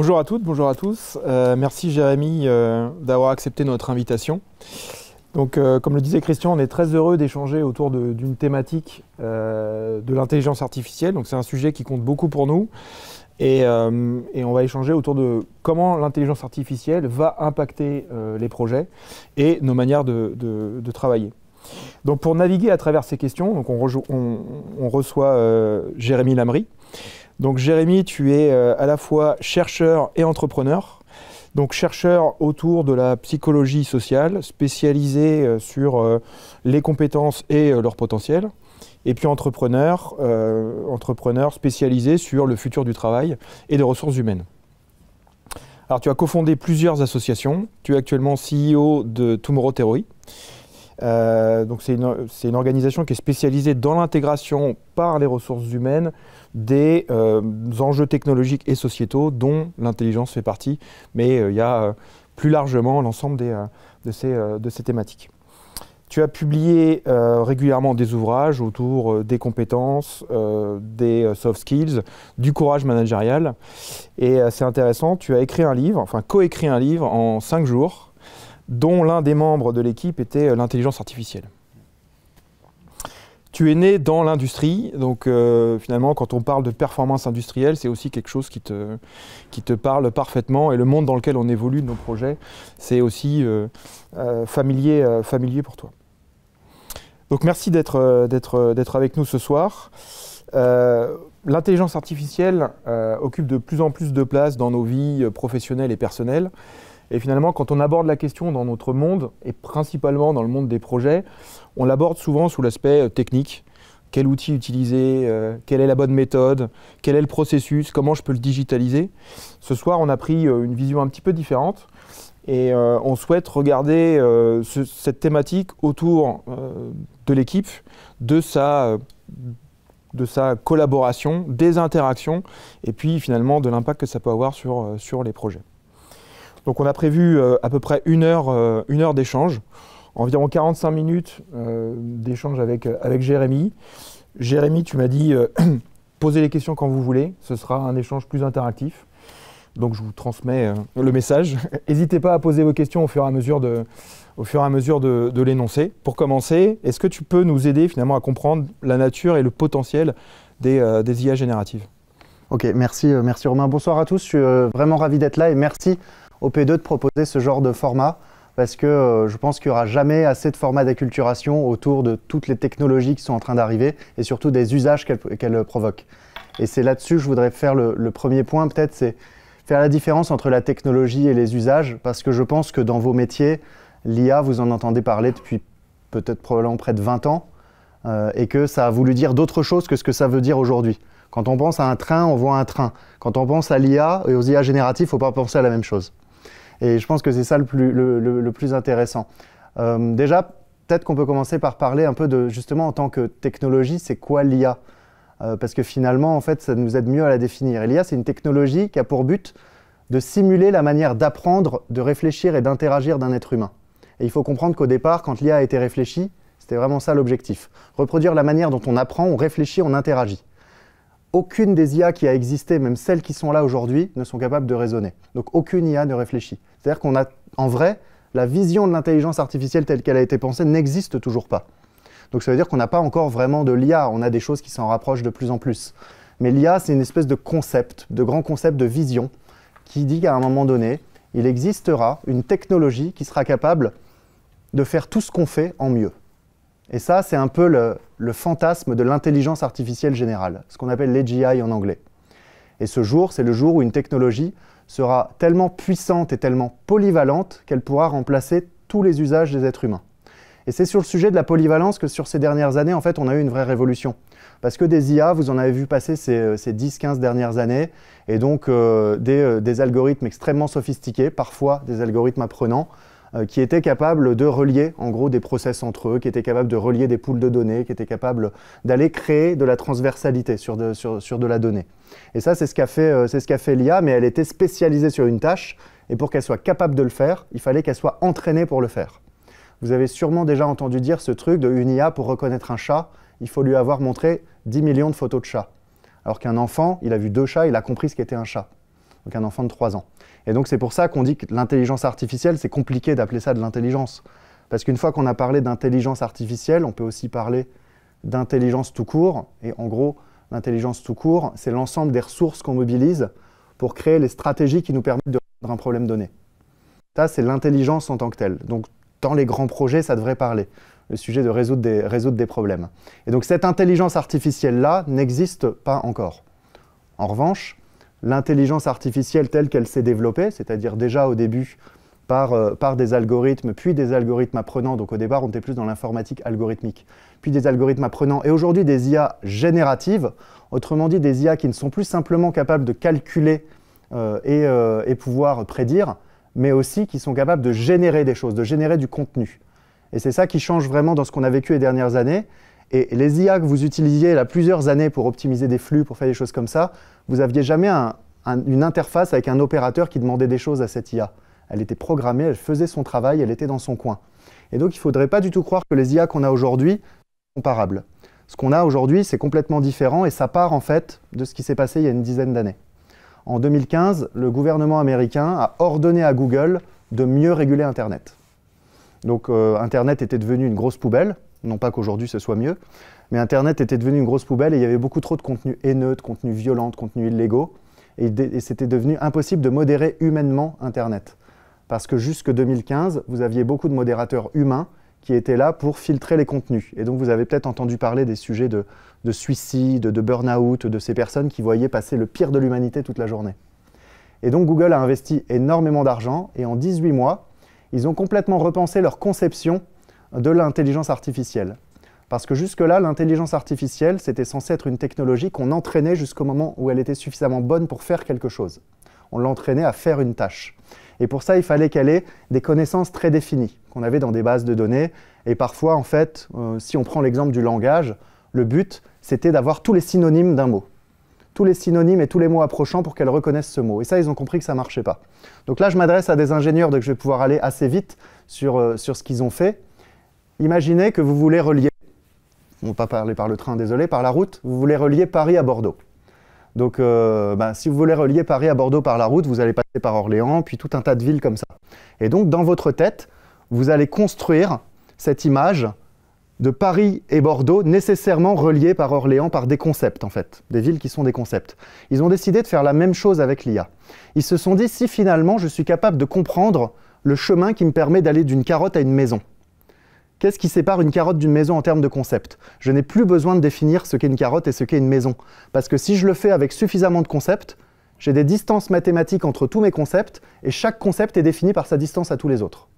Bonjour à toutes, bonjour à tous. Merci Jérémy d'avoir accepté notre invitation. Donc, comme le disait Christian, on est très heureux d'échanger autour d'une thématique de l'intelligence artificielle. Donc, c'est un sujet qui compte beaucoup pour nous. Et on va échanger autour de comment l'intelligence artificielle va impacter les projets et nos manières de travailler. Donc, pour naviguer à travers ces questions, donc on reçoit Jérémy Lamry. Donc Jérémy, tu es à la fois chercheur et entrepreneur. Donc chercheur autour de la psychologie sociale, spécialisé sur les compétences et leur potentiel. Et puis entrepreneur spécialisé sur le futur du travail et des ressources humaines. Alors tu as cofondé plusieurs associations. Tu es actuellement CEO de Tomorrow Theory. Donc c'est une organisation qui est spécialisée dans l'intégration par les ressources humaines des enjeux technologiques et sociétaux dont l'intelligence fait partie, mais il y a plus largement l'ensemble de ces thématiques. Tu as publié régulièrement des ouvrages autour des compétences, des soft skills, du courage managérial. Et c'est intéressant, tu as écrit un livre, enfin coécrit un livre en 5 jours, dont l'un des membres de l'équipe était l'intelligence artificielle. Tu es né dans l'industrie, donc finalement quand on parle de performance industrielle, c'est aussi quelque chose qui te parle parfaitement, et le monde dans lequel on évolue de nos projets, c'est aussi familier pour toi. Donc merci d'être avec nous ce soir. L'intelligence artificielle occupe de plus en plus de place dans nos vies professionnelles et personnelles. Et finalement, quand on aborde la question dans notre monde, et principalement dans le monde des projets, on l'aborde souvent sous l'aspect technique. Quel outil utiliser, quelle est la bonne méthode, quel est le processus, comment je peux le digitaliser. Ce soir, on a pris une vision un petit peu différente et on souhaite regarder cette thématique autour de l'équipe, de sa collaboration, des interactions et puis finalement de l'impact que ça peut avoir sur les projets. Donc on a prévu à peu près une heure d'échange, environ 45 minutes d'échange avec Jérémy. Jérémy, tu m'as dit posez les questions quand vous voulez, ce sera un échange plus interactif. Donc je vous transmets le message. N'hésitez pas à poser vos questions au fur et à mesure de l'énoncé. Pour commencer, est-ce que tu peux nous aider finalement à comprendre la nature et le potentiel des IA génératives? Ok, merci Romain. Bonsoir à tous, je suis vraiment ravi d'être là et merci au P2 de proposer ce genre de format parce que je pense qu'il n'y aura jamais assez de formats d'acculturation autour de toutes les technologies qui sont en train d'arriver et surtout des usages qu'elles provoquent. Et c'est là-dessus que je voudrais faire le premier point, peut-être, c'est faire la différence entre la technologie et les usages parce que je pense que dans vos métiers, l'IA, vous en entendez parler depuis peut-être probablement près de 20 ans et que ça a voulu dire d'autres choses que ce que ça veut dire aujourd'hui. Quand on pense à un train, on voit un train. Quand on pense à l'IA et aux IA génératives, il ne faut pas penser à la même chose. Et je pense que c'est ça le plus intéressant. Déjà, peut-être qu'on peut commencer par parler un peu de, justement, en tant que technologie, c'est quoi l'IA? Parce que finalement, en fait, ça nous aide mieux à la définir. Et l'IA, c'est une technologie qui a pour but de simuler la manière d'apprendre, de réfléchir et d'interagir d'un être humain. Et il faut comprendre qu'au départ, quand l'IA a été réfléchie, c'était vraiment ça l'objectif. Reproduire la manière dont on apprend, on réfléchit, on interagit. Aucune des IA qui a existé, même celles qui sont là aujourd'hui, ne sont capables de raisonner. Donc aucune IA ne réfléchit. C'est-à-dire qu'on a, en vrai, la vision de l'intelligence artificielle telle qu'elle a été pensée n'existe toujours pas. Donc ça veut dire qu'on n'a pas encore vraiment de l'IA, on a des choses qui s'en rapprochent de plus en plus. Mais l'IA, c'est une espèce de concept, de grand concept de vision, qui dit qu'à un moment donné, il existera une technologie qui sera capable de faire tout ce qu'on fait en mieux. Et ça, c'est un peu le fantasme de l'intelligence artificielle générale, ce qu'on appelle l'AGI en anglais. Et ce jour, c'est le jour où une technologie sera tellement puissante et tellement polyvalente qu'elle pourra remplacer tous les usages des êtres humains. Et c'est sur le sujet de la polyvalence que sur ces dernières années, en fait, on a eu une vraie révolution. Parce que des IA, vous en avez vu passer ces 10-15 dernières années, et donc des algorithmes extrêmement sophistiqués, parfois des algorithmes apprenants, qui étaient capables de relier en gros des process entre eux, qui étaient capables de relier des pools de données, qui étaient capables d'aller créer de la transversalité sur de la donnée. Et ça, c'est ce qu'a fait l'IA, mais elle était spécialisée sur une tâche, et pour qu'elle soit capable de le faire, il fallait qu'elle soit entraînée pour le faire. Vous avez sûrement déjà entendu dire ce truc de une IA pour reconnaître un chat, il faut lui avoir montré 10 millions de photos de chats. Alors qu'un enfant, il a vu 2 chats, il a compris ce qu'était un chat. donc un enfant de 3 ans. Et donc c'est pour ça qu'on dit que l'intelligence artificielle, c'est compliqué d'appeler ça de l'intelligence. Parce qu'une fois qu'on a parlé d'intelligence artificielle, on peut aussi parler d'intelligence tout court. Et en gros, l'intelligence tout court, c'est l'ensemble des ressources qu'on mobilise pour créer les stratégies qui nous permettent de résoudre un problème donné. Ça, c'est l'intelligence en tant que telle. Donc dans les grands projets, ça devrait parler. Le sujet de résoudre des problèmes. Et donc cette intelligence artificielle-là n'existe pas encore. En revanche, l'intelligence artificielle telle qu'elle s'est développée, c'est-à-dire déjà au début par des algorithmes, puis des algorithmes apprenants, donc au départ on était plus dans l'informatique algorithmique, puis des algorithmes apprenants, et aujourd'hui des IA génératives, autrement dit des IA qui ne sont plus simplement capables de calculer et pouvoir prédire, mais aussi qui sont capables de générer des choses, de générer du contenu. Et c'est ça qui change vraiment dans ce qu'on a vécu les dernières années. Et les IA que vous utilisiez là plusieurs années pour optimiser des flux, pour faire des choses comme ça, vous n'aviez jamais une interface avec un opérateur qui demandait des choses à cette IA. Elle était programmée, elle faisait son travail, elle était dans son coin. Et donc il ne faudrait pas du tout croire que les IA qu'on a aujourd'hui sont comparables. Ce qu'on a aujourd'hui, c'est complètement différent et ça part en fait de ce qui s'est passé il y a une dizaine d'années. En 2015, le gouvernement américain a ordonné à Google de mieux réguler Internet. Donc Internet était devenu une grosse poubelle, non pas qu'aujourd'hui ce soit mieux, mais Internet était devenu une grosse poubelle et il y avait beaucoup trop de contenus haineux, de contenus violents, de contenus illégaux, et c'était devenu impossible de modérer humainement Internet. Parce que jusque 2015, vous aviez beaucoup de modérateurs humains qui étaient là pour filtrer les contenus. Et donc vous avez peut-être entendu parler des sujets de suicide, de burn-out, de ces personnes qui voyaient passer le pire de l'humanité toute la journée. Et donc Google a investi énormément d'argent et en 18 mois, ils ont complètement repensé leur conception de l'intelligence artificielle. Parce que jusque-là, l'intelligence artificielle, c'était censé être une technologie qu'on entraînait jusqu'au moment où elle était suffisamment bonne pour faire quelque chose. On l'entraînait à faire une tâche. Et pour ça, il fallait qu'elle ait des connaissances très définies, qu'on avait dans des bases de données. Et parfois, en fait, si on prend l'exemple du langage, le but, c'était d'avoir tous les synonymes d'un mot. Tous les synonymes et tous les mots approchants pour qu'elle reconnaisse ce mot. Et ça, ils ont compris que ça ne marchait pas. Donc là, je m'adresse à des ingénieurs, donc je vais pouvoir aller assez vite sur ce qu'ils ont fait. Imaginez que vous voulez relier, on ne va pas parler par le train, désolé, par la route, vous voulez relier Paris à Bordeaux. Donc, si vous voulez relier Paris à Bordeaux par la route, vous allez passer par Orléans, puis tout un tas de villes comme ça. Et donc, dans votre tête, vous allez construire cette image de Paris et Bordeaux nécessairement reliés par Orléans par des concepts, en fait, des villes qui sont des concepts. Ils ont décidé de faire la même chose avec l'IA. Ils se sont dit, si finalement je suis capable de comprendre le chemin qui me permet d'aller d'une carotte à une maison, qu'est-ce qui sépare une carotte d'une maison en termes de concept? Je n'ai plus besoin de définir ce qu'est une carotte et ce qu'est une maison. Parce que si je le fais avec suffisamment de concepts, j'ai des distances mathématiques entre tous mes concepts et chaque concept est défini par sa distance à tous les autres.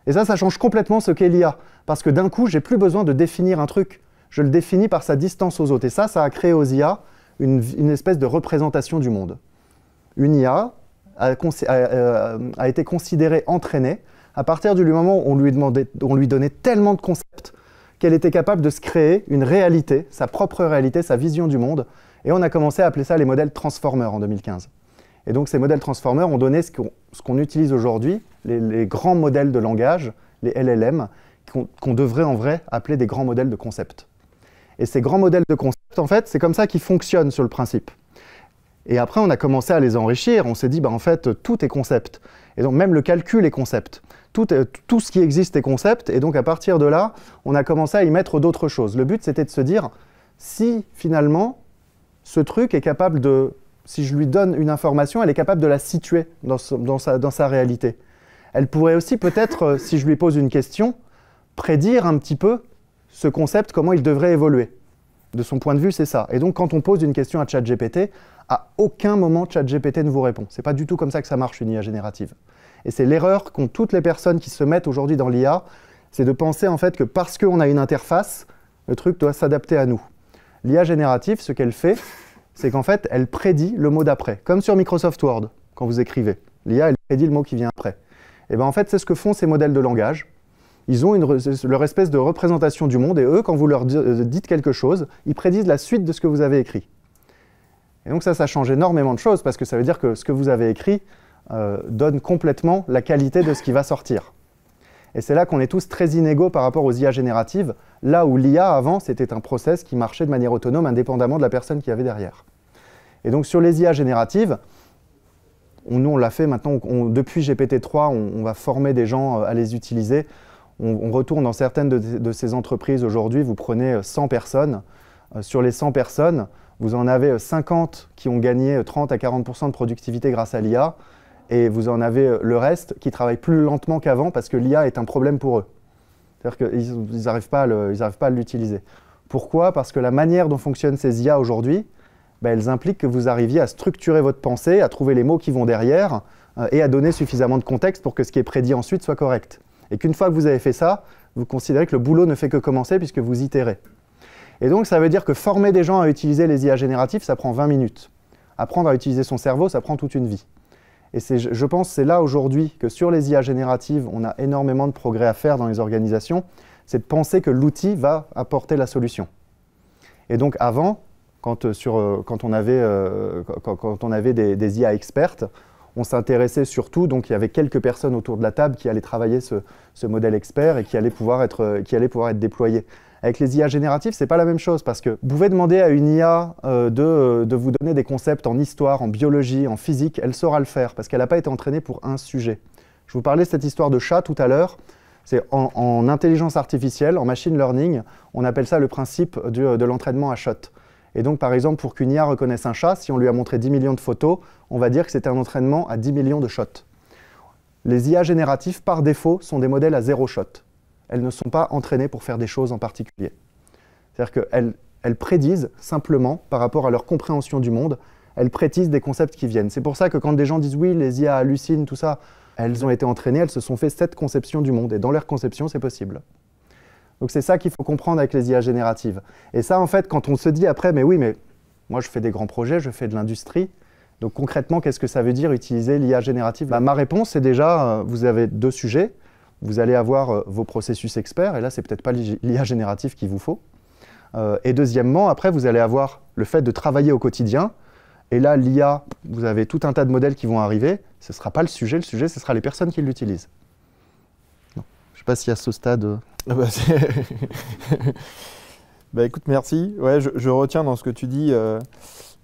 Et ça change complètement ce qu'est l'IA. Parce que d'un coup, j'ai plus besoin de définir un truc. Je le définis par sa distance aux autres. Et ça a créé aux IA une espèce de représentation du monde. Une IA a été considérée entraînée à partir du moment où on lui donnait tellement de concepts qu'elle était capable de se créer une réalité, sa propre réalité, sa vision du monde. Et on a commencé à appeler ça les modèles transformers en 2015. Et donc ces modèles transformers ont donné ce qu'on utilise aujourd'hui, les grands modèles de langage, les LLM, qu'on devrait en vrai appeler des grands modèles de concept. Et ces grands modèles de concept, en fait, c'est comme ça qu'ils fonctionnent sur le principe. Et après, on a commencé à les enrichir. On s'est dit, en fait, tout est concept. Et donc, même le calcul est concept. Tout ce qui existe est concept. Et donc, à partir de là, on a commencé à y mettre d'autres choses. Le but, c'était de se dire, si finalement, ce truc est capable de... Si je lui donne une information, elle est capable de la situer dans sa réalité. Elle pourrait aussi peut-être, si je lui pose une question, prédire un petit peu ce concept, comment il devrait évoluer. De son point de vue, c'est ça. Et donc, quand on pose une question à ChatGPT, à aucun moment ChatGPT ne vous répond. C'est pas du tout comme ça que ça marche, une IA générative. Et c'est l'erreur qu'ont toutes les personnes qui se mettent aujourd'hui dans l'IA, c'est de penser en fait que parce qu'on a une interface, le truc doit s'adapter à nous. L'IA générative, ce qu'elle fait, c'est qu'en fait, elle prédit le mot d'après. Comme sur Microsoft Word, quand vous écrivez. L'IA, elle prédit le mot qui vient après. Et bien en fait, c'est ce que font ces modèles de langage. Ils ont leur espèce de représentation du monde, et eux, quand vous leur dites quelque chose, ils prédisent la suite de ce que vous avez écrit. Et donc ça change énormément de choses, parce que ça veut dire que ce que vous avez écrit donne complètement la qualité de ce qui va sortir. Et c'est là qu'on est tous très inégaux par rapport aux IA génératives, là où l'IA, avant, c'était un process qui marchait de manière autonome, indépendamment de la personne qui avait derrière. Et donc sur les IA génératives, Nous, on l'a fait maintenant, depuis GPT-3, on va former des gens à les utiliser. On retourne dans certaines de ces entreprises aujourd'hui, vous prenez 100 personnes. Sur les 100 personnes, vous en avez 50 qui ont gagné 30 à 40% de productivité grâce à l'IA, et vous en avez le reste qui travaillent plus lentement qu'avant parce que l'IA est un problème pour eux. C'est-à-dire qu'ils n'arrivent pas à l'utiliser. Pourquoi? Parce que la manière dont fonctionnent ces IA aujourd'hui, elles impliquent que vous arriviez à structurer votre pensée, à trouver les mots qui vont derrière et à donner suffisamment de contexte pour que ce qui est prédit ensuite soit correct. Et qu'une fois que vous avez fait ça, vous considérez que le boulot ne fait que commencer puisque vous itérez. Et donc ça veut dire que former des gens à utiliser les IA génératives, ça prend 20 minutes. Apprendre à utiliser son cerveau, ça prend toute une vie. Et je pense que c'est là aujourd'hui que sur les IA génératives, on a énormément de progrès à faire dans les organisations, c'est de penser que l'outil va apporter la solution. Et donc avant, quand on avait des IA expertes, on s'intéressait surtout, donc il y avait quelques personnes autour de la table qui allaient travailler ce modèle expert et qui allaient pouvoir être déployé. Avec les IA génératives, ce n'est pas la même chose parce que vous pouvez demander à une IA de vous donner des concepts en histoire, en biologie, en physique, elle saura le faire parce qu'elle n'a pas été entraînée pour un sujet. Je vous parlais de cette histoire de chat tout à l'heure. C'est en intelligence artificielle, en machine learning, on appelle ça le principe de l'entraînement à shot. Et donc, par exemple, pour qu'une IA reconnaisse un chat, si on lui a montré 10 millions de photos, on va dire que c'était un entraînement à 10 millions de shots. Les IA génératives, par défaut, sont des modèles à 0 shot. Elles ne sont pas entraînées pour faire des choses en particulier. C'est-à-dire qu'elles prédisent simplement, par rapport à leur compréhension du monde, elles prédisent des concepts qui viennent. C'est pour ça que quand des gens disent « oui, les IA hallucinent, tout ça », elles ont été entraînées, elles se sont fait cette conception du monde. Et dans leur conception, c'est possible. Donc c'est ça qu'il faut comprendre avec les IA génératives. Et ça, en fait, quand on se dit après « mais oui, mais moi, je fais des grands projets, je fais de l'industrie », donc concrètement, qu'est-ce que ça veut dire utiliser l'IA générative? Ma réponse, c'est déjà, vous avez deux sujets. Vous allez avoir vos processus experts, et là, c'est peut-être pas l'IA générative qu'il vous faut. Et deuxièmement, après, vous allez avoir le fait de travailler au quotidien. Et là, l'IA, vous avez tout un tas de modèles qui vont arriver. Ce ne sera pas le sujet, ce sera les personnes qui l'utilisent. Je ne sais pas si à ce stade... Écoute, merci. Ouais, je retiens dans ce que tu dis,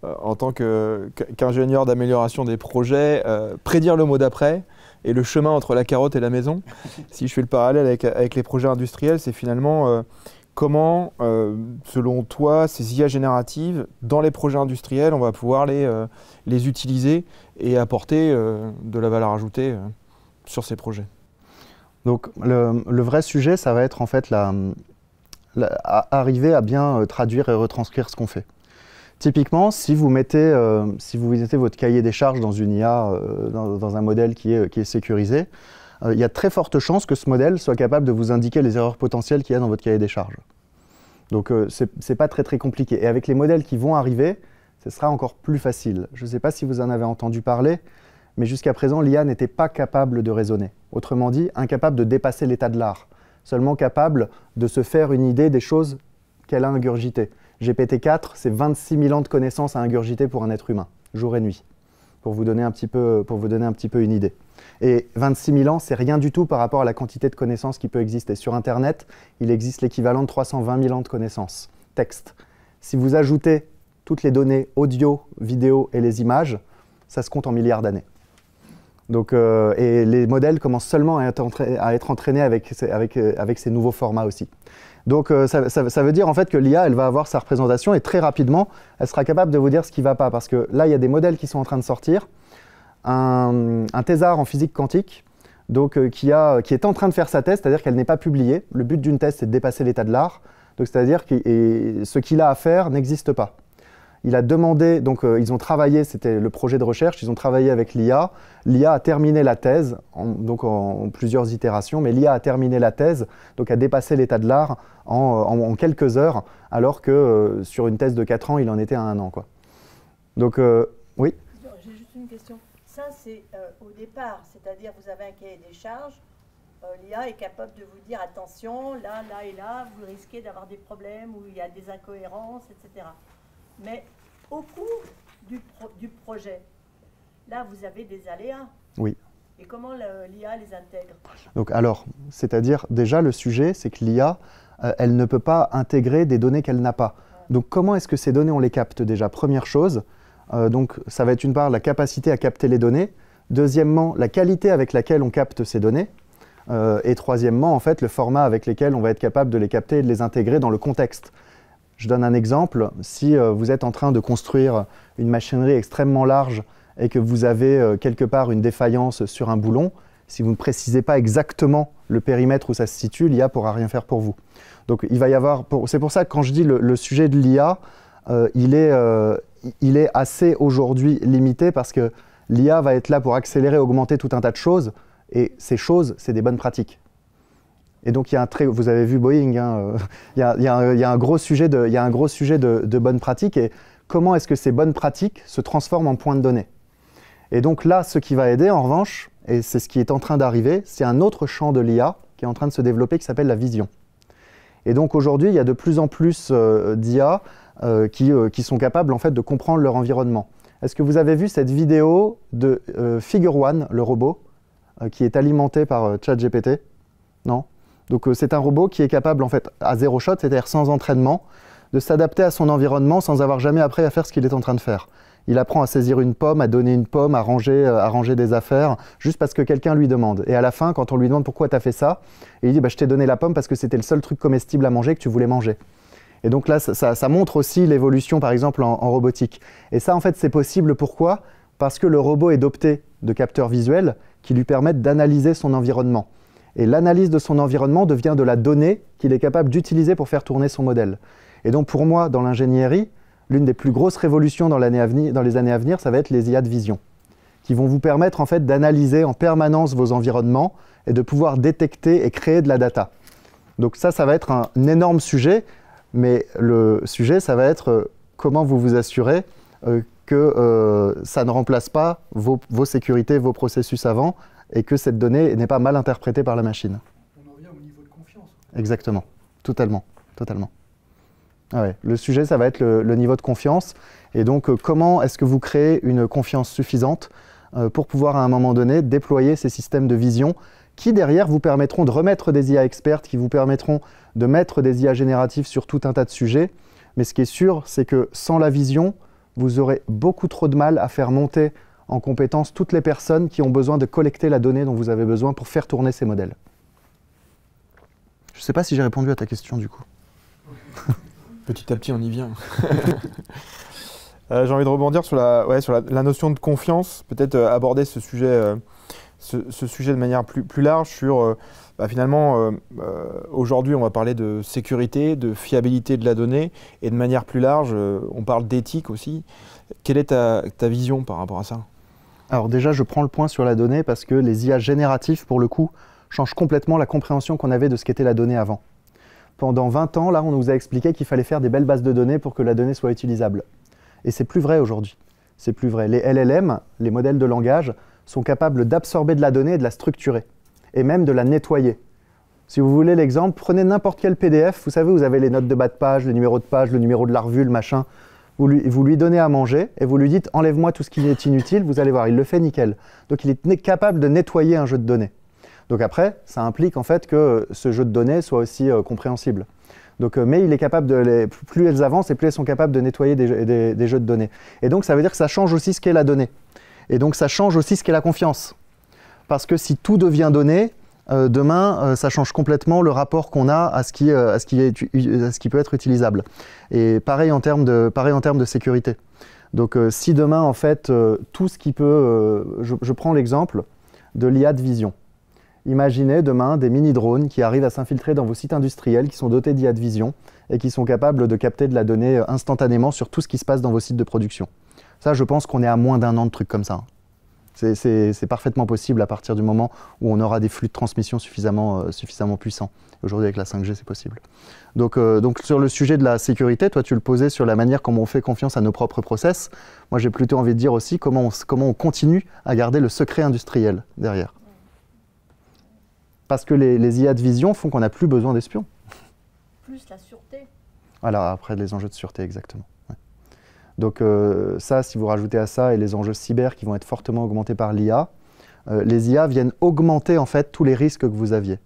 en tant qu'ingénieur d'amélioration des projets, prédire le mot d'après, et le chemin entre la carotte et la maison. Si je fais le parallèle avec les projets industriels, c'est finalement comment, selon toi, ces IA génératives, dans les projets industriels, on va pouvoir les utiliser et apporter de la valeur ajoutée sur ces projets. Donc le vrai sujet, ça va être en fait arriver à bien traduire et retranscrire ce qu'on fait. Typiquement, si vous mettez votre cahier des charges dans une IA, dans un modèle qui est sécurisé, il y a très forte chance que ce modèle soit capable de vous indiquer les erreurs potentielles qu'il y a dans votre cahier des charges. Donc c'est pas très compliqué. Et avec les modèles qui vont arriver, ce sera encore plus facile. Je ne sais pas si vous en avez entendu parler, mais jusqu'à présent, l'IA n'était pas capable de raisonner. Autrement dit, incapable de dépasser l'état de l'art. Seulement capable de se faire une idée des choses qu'elle a ingurgitées. GPT-4, c'est 26 000 ans de connaissances à ingurgiter pour un être humain, jour et nuit, pour vous donner un petit peu une idée. Et 26 000 ans, c'est rien du tout par rapport à la quantité de connaissances qui peut exister. Sur Internet, il existe l'équivalent de 320 000 ans de connaissances, texte. Si vous ajoutez toutes les données audio, vidéo et les images, ça se compte en milliards d'années. Donc, et les modèles commencent seulement à être entraînés avec ces nouveaux formats aussi. Donc ça veut dire en fait que l'IA, elle va avoir sa représentation et très rapidement, elle sera capable de vous dire ce qui ne va pas. Parce que là, il y a des modèles qui sont en train de sortir. Un thésard en physique quantique donc, qui est en train de faire sa thèse, c'est-à-dire qu'elle n'est pas publiée. Le but d'une thèse, c'est de dépasser l'état de l'art. Donc c'est-à-dire que ce qu'il a à faire n'existe pas. Il a demandé, donc ils ont travaillé, c'était le projet de recherche, ils ont travaillé avec l'IA. L'IA a terminé la thèse, en plusieurs itérations, mais l'IA a terminé la thèse, donc a dépassé l'état de l'art en quelques heures, alors que sur une thèse de 4 ans, il en était à 1 an, quoi. Donc, oui. J'ai juste une question. Ça, c'est au départ, c'est-à-dire vous avez un cahier des charges, l'IA est capable de vous dire attention, là, là et là, vous risquez d'avoir des problèmes où il y a des incohérences, etc. Mais au cours du projet, là, vous avez des aléas. Oui. Et comment l'IA les intègre? Donc, alors, c'est-à-dire, déjà, le sujet, c'est que l'IA, elle ne peut pas intégrer des données qu'elle n'a pas. Donc, comment est-ce que ces données, on les capte déjà? Première chose, donc, ça va être une part la capacité à capter les données. Deuxièmement, la qualité avec laquelle on capte ces données. Et troisièmement, en fait, le format avec lequel on va être capable de les capter et de les intégrer dans le contexte. Je donne un exemple. Si vous êtes en train de construire une machinerie extrêmement large et que vous avez quelque part une défaillance sur un boulon, si vous ne précisez pas exactement le périmètre où ça se situe, l'IA ne pourra rien faire pour vous. Donc il va y avoir, c'est pour ça que quand je dis le sujet de l'IA, il est assez aujourd'hui limité parce que l'IA va être là pour accélérer, augmenter tout un tas de choses, et ces choses, c'est des bonnes pratiques. Et donc, il y a vous avez vu Boeing, hein, il y a un gros sujet de bonnes pratiques, et comment est-ce que ces bonnes pratiques se transforment en points de données. Et donc là, ce qui va aider, en revanche, et c'est ce qui est en train d'arriver, c'est un autre champ de l'IA qui est en train de se développer, qui s'appelle la vision. Et donc aujourd'hui, il y a de plus en plus d'IA qui sont capables en fait, de comprendre leur environnement. Est-ce que vous avez vu cette vidéo de Figure One, le robot, qui est alimenté par ChatGPT? Non? Donc c'est un robot qui est capable, en fait, à zéro shot, c'est-à-dire sans entraînement, de s'adapter à son environnement sans avoir jamais appris à faire ce qu'il est en train de faire. Il apprend à saisir une pomme, à donner une pomme, à ranger des affaires, juste parce que quelqu'un lui demande. Et à la fin, quand on lui demande pourquoi tu as fait ça, il dit bah, je t'ai donné la pomme parce que c'était le seul truc comestible à manger que tu voulais manger. Et donc là, ça montre aussi l'évolution, par exemple, en robotique. Et ça, en fait, c'est possible. Pourquoi? Parce que le robot est doté de capteurs visuels qui lui permettent d'analyser son environnement. Et l'analyse de son environnement devient de la donnée qu'il est capable d'utiliser pour faire tourner son modèle. Et donc, pour moi, dans l'ingénierie, l'une des plus grosses révolutions dans les années à venir, ça va être les IA de vision, qui vont vous permettre, en fait, d'analyser en permanence vos environnements et de pouvoir détecter et créer de la data. Donc ça va être un énorme sujet. Mais le sujet, ça va être comment vous vous assurez que ça ne remplace pas vos sécurités, vos processus avant, et que cette donnée n'est pas mal interprétée par la machine. On en vient au niveau de confiance. Exactement, totalement. Ah ouais. Le sujet, ça va être le niveau de confiance. Et donc, comment est-ce que vous créez une confiance suffisante pour pouvoir, à un moment donné, déployer ces systèmes de vision qui, derrière, vous permettront de remettre des IA expertes, qui vous permettront de mettre des IA génératives sur tout un tas de sujets. Mais ce qui est sûr, c'est que sans la vision, vous aurez beaucoup trop de mal à faire monter en compétence toutes les personnes qui ont besoin de collecter la donnée dont vous avez besoin pour faire tourner ces modèles. Je ne sais pas si j'ai répondu à ta question, du coup. Petit à petit, on y vient. J'ai envie de rebondir sur la notion de confiance, peut-être aborder ce sujet de manière plus large sur, finalement, aujourd'hui, on va parler de sécurité, de fiabilité de la donnée, et de manière plus large, on parle d'éthique aussi. Quelle est ta vision par rapport à ça? Alors déjà, je prends le point sur la donnée parce que les IA génératifs, pour le coup, changent complètement la compréhension qu'on avait de ce qu'était la donnée avant. Pendant 20 ans, là, on nous a expliqué qu'il fallait faire des belles bases de données pour que la donnée soit utilisable. Et c'est plus vrai aujourd'hui. C'est plus vrai. Les LLM, les modèles de langage, sont capables d'absorber de la donnée et de la structurer, et même de la nettoyer. Si vous voulez l'exemple, prenez n'importe quel PDF, vous savez, vous avez les notes de bas de page, le numéro de page, le numéro de la revue, le machin. Vous lui donnez à manger et vous lui dites « enlève-moi tout ce qui est inutile », vous allez voir, il le fait nickel. Donc il est capable de nettoyer un jeu de données. Donc après, ça implique en fait que ce jeu de données soit aussi compréhensible. Donc, mais il est capable plus elles avancent et plus elles sont capables de nettoyer des jeux de données. Et donc ça veut dire que ça change aussi ce qu'est la donnée. Et donc ça change aussi ce qu'est la confiance. Parce que si tout devient donné, demain, ça change complètement le rapport qu'on a à ce qui peut être utilisable. Et pareil en termes de sécurité. Donc si demain, en fait, tout ce qui peut... je prends l'exemple de l'IA de vision. Imaginez demain des mini-drones qui arrivent à s'infiltrer dans vos sites industriels, qui sont dotés d'IA de vision et qui sont capables de capter de la donnée instantanément sur tout ce qui se passe dans vos sites de production. Ça, je pense qu'on est à moins d'1 an de trucs comme ça. C'est parfaitement possible à partir du moment où on aura des flux de transmission suffisamment puissants. Aujourd'hui, avec la 5G, c'est possible. Donc sur le sujet de la sécurité, toi, tu le posais sur la manière comment on fait confiance à nos propres process. Moi, j'ai plutôt envie de dire aussi comment on continue à garder le secret industriel derrière. Parce que les IA de vision font qu'on n'a plus besoin d'espions. Plus la sûreté. Voilà, après les enjeux de sûreté, exactement. Ouais. Donc ça, si vous rajoutez à ça et les enjeux cyber qui vont être fortement augmentés par l'IA, les IA viennent augmenter en fait tous les risques que vous aviez.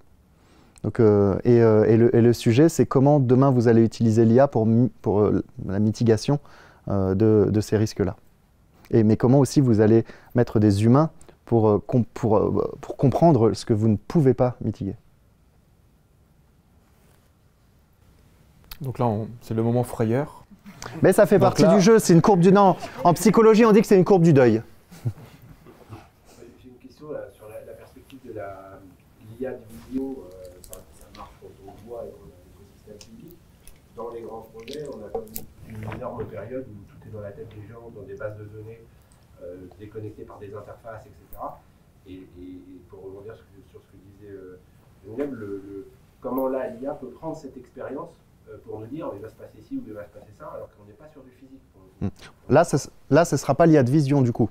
Donc, le sujet, c'est comment demain vous allez utiliser l'IA pour la mitigation de ces risques-là. Mais comment aussi vous allez mettre des humains pour comprendre ce que vous ne pouvez pas mitiguer. Donc là, c'est le moment frayeur. Mais ça fait Donc partie là- du jeu, c'est une courbe du... Non, en psychologie, on dit que c'est une courbe du deuil. J'ai une question là, sur la perspective de l'IA de vidéo. Ça marche quand on voit et qu'on a l'écosystème public. Dans les grands projets, on a comme une énorme période où tout est dans la tête des gens, dans des bases de données, déconnectées par des interfaces, etc. Et pour rebondir sur ce que disait Younem, comment là l'IA peut prendre cette expérience pour nous dire il va se passer ci ou il va se passer ça, alors qu'on n'est pas sur du physique. Pour le coup. Là, ce ne sera pas l'IA de vision du coup.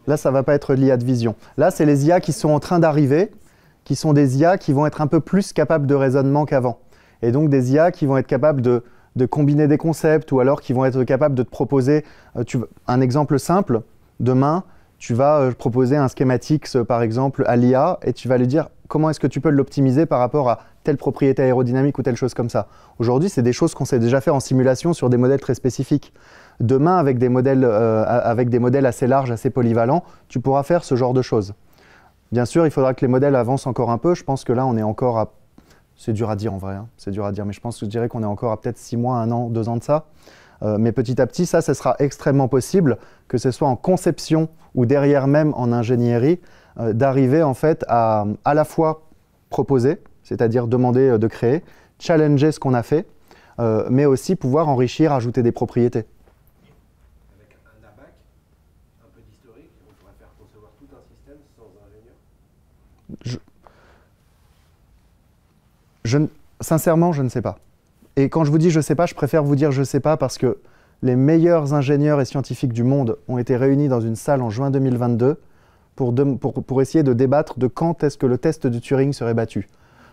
Là, ça ne va pas être l'IA de vision. Là, c'est les IA qui sont en train d'arriver, qui sont des IA qui vont être un peu plus capables de raisonnement qu'avant. Et donc des IA qui vont être capables de combiner des concepts ou alors qui vont être capables de te proposer, un exemple simple, demain, tu vas proposer un schematics par exemple à l'IA et tu vas lui dire comment est-ce que tu peux l'optimiser par rapport à telle propriété aérodynamique ou telle chose comme ça. Aujourd'hui, c'est des choses qu'on sait déjà faire en simulation sur des modèles très spécifiques. Demain, avec des modèles assez larges, assez polyvalents, tu pourras faire ce genre de choses. Bien sûr, il faudra que les modèles avancent encore un peu. Je pense que là, on est encore à... C'est dur à dire en vrai, hein. C'est dur à dire, mais je dirais qu'on est encore à peut-être 6 mois, 1 an, 2 ans de ça. Mais petit à petit, ça sera extrêmement possible, que ce soit en conception ou derrière même en ingénierie, d'arriver en fait à la fois proposer, c'est-à-dire demander de créer, challenger ce qu'on a fait, mais aussi pouvoir enrichir, ajouter des propriétés. Avec un ABAC, un peu d'historique, on pourrait faire concevoir tout un système sans ingénieur. Sincèrement, je ne sais pas. Et quand je vous dis je ne sais pas, je préfère vous dire je ne sais pas parce que les meilleurs ingénieurs et scientifiques du monde ont été réunis dans une salle en juin 2022 pour essayer de débattre de quand est-ce que le test de Turing serait battu.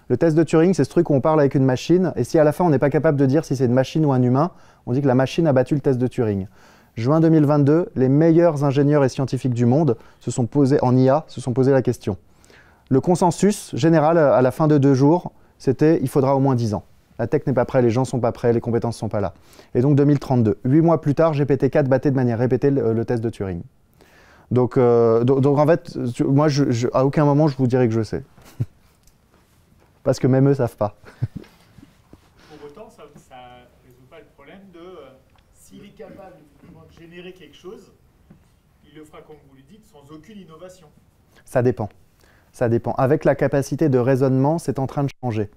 Le test de Turing, c'est ce truc où on parle avec une machine, et si à la fin on n'est pas capable de dire si c'est une machine ou un humain, on dit que la machine a battu le test de Turing. Juin 2022, les meilleurs ingénieurs et scientifiques du monde en IA se sont posé la question. Le consensus général à la fin de 2 jours, c'était il faudra au moins 10 ans. La tech n'est pas prête, les gens ne sont pas prêts, les compétences ne sont pas là. Et donc 2032, 8 mois plus tard, GPT-4 battait de manière répétée le test de Turing. Donc en fait, moi, à aucun moment, je vous dirais que je sais. Parce que même eux ne savent pas. Pour autant, ça ne résout pas le problème de s'il est capable effectivement de générer quelque chose, il le fera, comme vous le dites, sans aucune innovation. Ça dépend. Ça dépend. Avec la capacité de raisonnement, c'est en train de changer.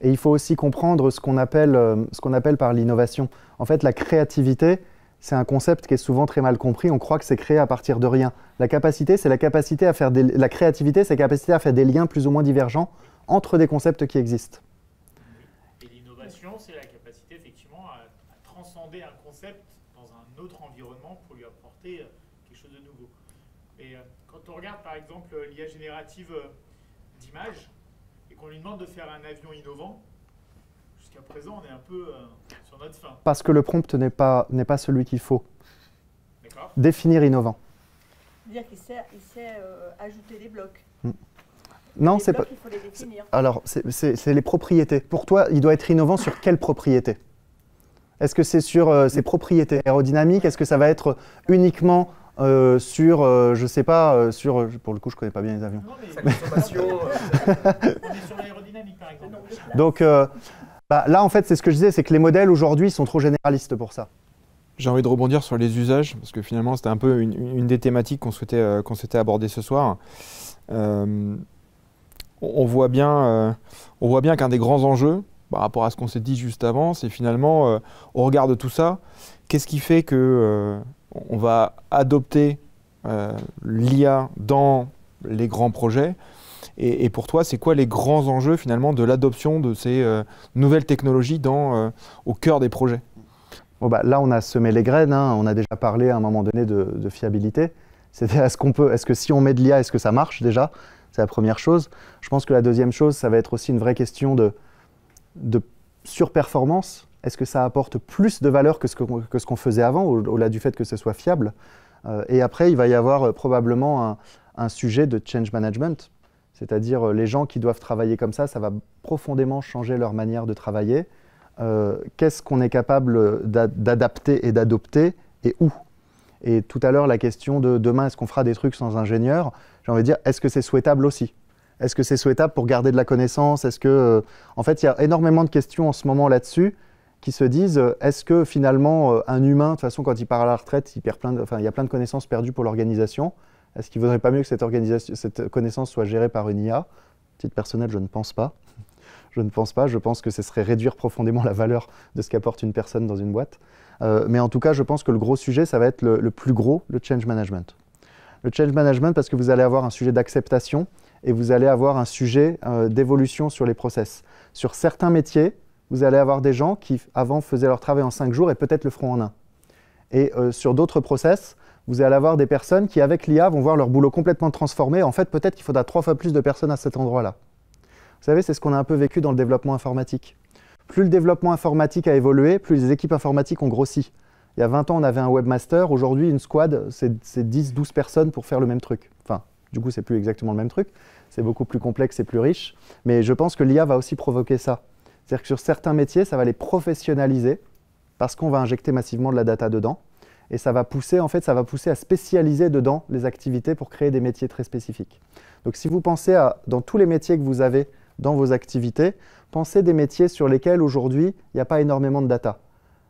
Et il faut aussi comprendre ce qu'on appelle par l'innovation. En fait, la créativité, c'est un concept qui est souvent très mal compris. On croit que c'est créé à partir de rien. La capacité, c'est la capacité à faire la créativité, c'est la capacité à faire des liens plus ou moins divergents entre des concepts qui existent. Et l'innovation, c'est la capacité effectivement à transcender un concept dans un autre environnement pour lui apporter quelque chose de nouveau. Et quand on regarde par exemple l'IA générative d'images et qu'on lui demande de faire un avion innovant, jusqu'à présent on est un peu sur notre fin. Parce que le prompt n'est pas celui qu'il faut. D'accord. Définir innovant. C'est-à-dire qu'il sait ajouter des blocs. Non, Les c'est pas. blocs, il faut les définir. Alors, c'est les propriétés. Pour toi, il doit être innovant sur quelles propriétés? Est-ce que c'est sur ses propriétés aérodynamiques? Est-ce que ça va être uniquement sur, je sais pas, pour le coup, je connais pas bien les avions. Non, mais Sa consommation. on est sur l'aérodynamique par Le exemple. nombre de places. Donc là, en fait, c'est ce que je disais, c'est que les modèles aujourd'hui sont trop généralistes pour ça. J'ai envie de rebondir sur les usages, parce que finalement, c'était un peu une des thématiques qu'on souhaitait aborder ce soir. On voit bien qu'un des grands enjeux, par rapport à ce qu'on s'est dit juste avant, c'est finalement, au regard de tout ça, qu'est-ce qui fait que on va adopter l'IA dans les grands projets? Et pour toi, c'est quoi les grands enjeux finalement de l'adoption de ces nouvelles technologies au cœur des projets? Bon, là, on a semé les graines, hein. On a déjà parlé à un moment donné de fiabilité. C'est-à-dire, est-ce que si on met de l'IA, est-ce que ça marche déjà? C'est la première chose. Je pense que la deuxième chose, ça va être aussi une vraie question de surperformance. Est-ce que ça apporte plus de valeur que ce qu'on faisait avant, au-delà du fait que ce soit fiable? Et après, il va y avoir probablement un sujet de change management. C'est-à-dire, les gens qui doivent travailler comme ça va profondément changer leur manière de travailler. Qu'est-ce qu'on est capable d'adapter et d'adopter et où? Et tout à l'heure, la question de demain, est-ce qu'on fera des trucs sans ingénieur? j'ai envie de dire, est-ce que c'est souhaitable aussi? Est-ce que c'est souhaitable pour garder de la connaissance? Est-ce que, en fait, il y a énormément de questions en ce moment là-dessus qui se disent, est-ce que finalement, un humain, de toute façon, quand il part à la retraite, il y a plein de connaissances perdues pour l'organisation. Est-ce qu'il ne vaudrait pas mieux que cette connaissance soit gérée par une IA? Titre personnel, je ne pense pas. Je ne pense pas. Je pense que ce serait réduire profondément la valeur de ce qu'apporte une personne dans une boîte. Mais en tout cas, je pense que le gros sujet, ça va être le plus gros, le change management. Le change management, parce que vous allez avoir un sujet d'acceptation et vous allez avoir un sujet d'évolution sur les process. Sur certains métiers, vous allez avoir des gens qui, avant, faisaient leur travail en 5 jours et peut-être le feront en 1. Et sur d'autres process, vous allez avoir des personnes qui, avec l'IA, vont voir leur boulot complètement transformé. En fait, peut-être qu'il faudra 3 fois plus de personnes à cet endroit-là. Vous savez, c'est ce qu'on a un peu vécu dans le développement informatique. Plus le développement informatique a évolué, plus les équipes informatiques ont grossi. Il y a 20 ans, on avait un webmaster. Aujourd'hui, une squad, c'est 10-12 personnes pour faire le même truc. Enfin, du coup, c'est plus exactement le même truc. C'est beaucoup plus complexe et plus riche. Mais je pense que l'IA va aussi provoquer ça. C'est-à-dire que sur certains métiers, ça va les professionnaliser parce qu'on va injecter massivement de la data dedans. Et ça va pousser, en fait, ça va pousser à spécialiser dedans les activités pour créer des métiers très spécifiques. Donc, si vous pensez dans tous les métiers que vous avez dans vos activités, pensez des métiers sur lesquels aujourd'hui, il n'y a pas énormément de data.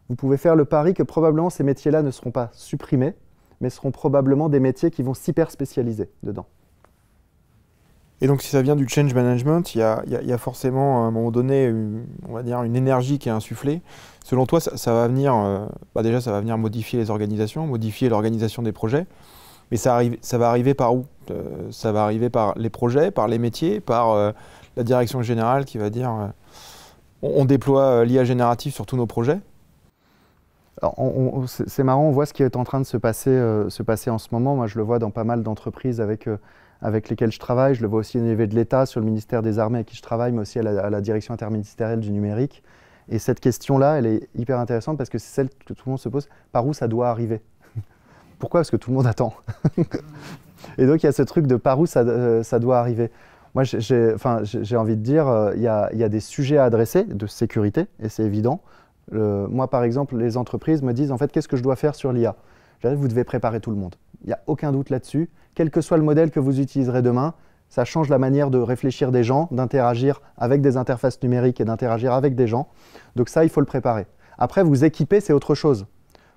Vous pouvez faire le pari que probablement ces métiers-là ne seront pas supprimés, mais seront probablement des métiers qui vont s'hyper spécialiser dedans. Et donc si ça vient du change management, il y a forcément à un moment donné, on va dire, une énergie qui est insufflée. Selon toi, ça va venir, déjà ça va venir modifier les organisations, modifier l'organisation des projets, mais ça va arriver par où? Ça va arriver par les projets, par les métiers, par la direction générale qui va dire on déploie l'IA générative sur tous nos projets. C'est marrant, on voit ce qui est en train de se passer en ce moment. Moi, je le vois dans pas mal d'entreprises avec lesquelles je travaille. Je le vois aussi au niveau de l'État, sur le ministère des Armées avec qui je travaille, mais aussi à la direction interministérielle du numérique. Et cette question-là, elle est hyper intéressante parce que c'est celle que tout le monde se pose. Par où ça doit arriver? Pourquoi? Parce que tout le monde attend. Et donc, il y a ce truc de par où ça doit arriver. Moi, j'ai envie de dire, il y a des sujets à adresser de sécurité, et c'est évident. Moi, par exemple, les entreprises me disent, en fait, qu'est-ce que je dois faire sur l'IA? Vous devez préparer tout le monde. Il n'y a aucun doute là-dessus. Quel que soit le modèle que vous utiliserez demain, ça change la manière de réfléchir des gens, d'interagir avec des interfaces numériques et d'interagir avec des gens. Donc ça, il faut le préparer. Après, vous équiper, c'est autre chose.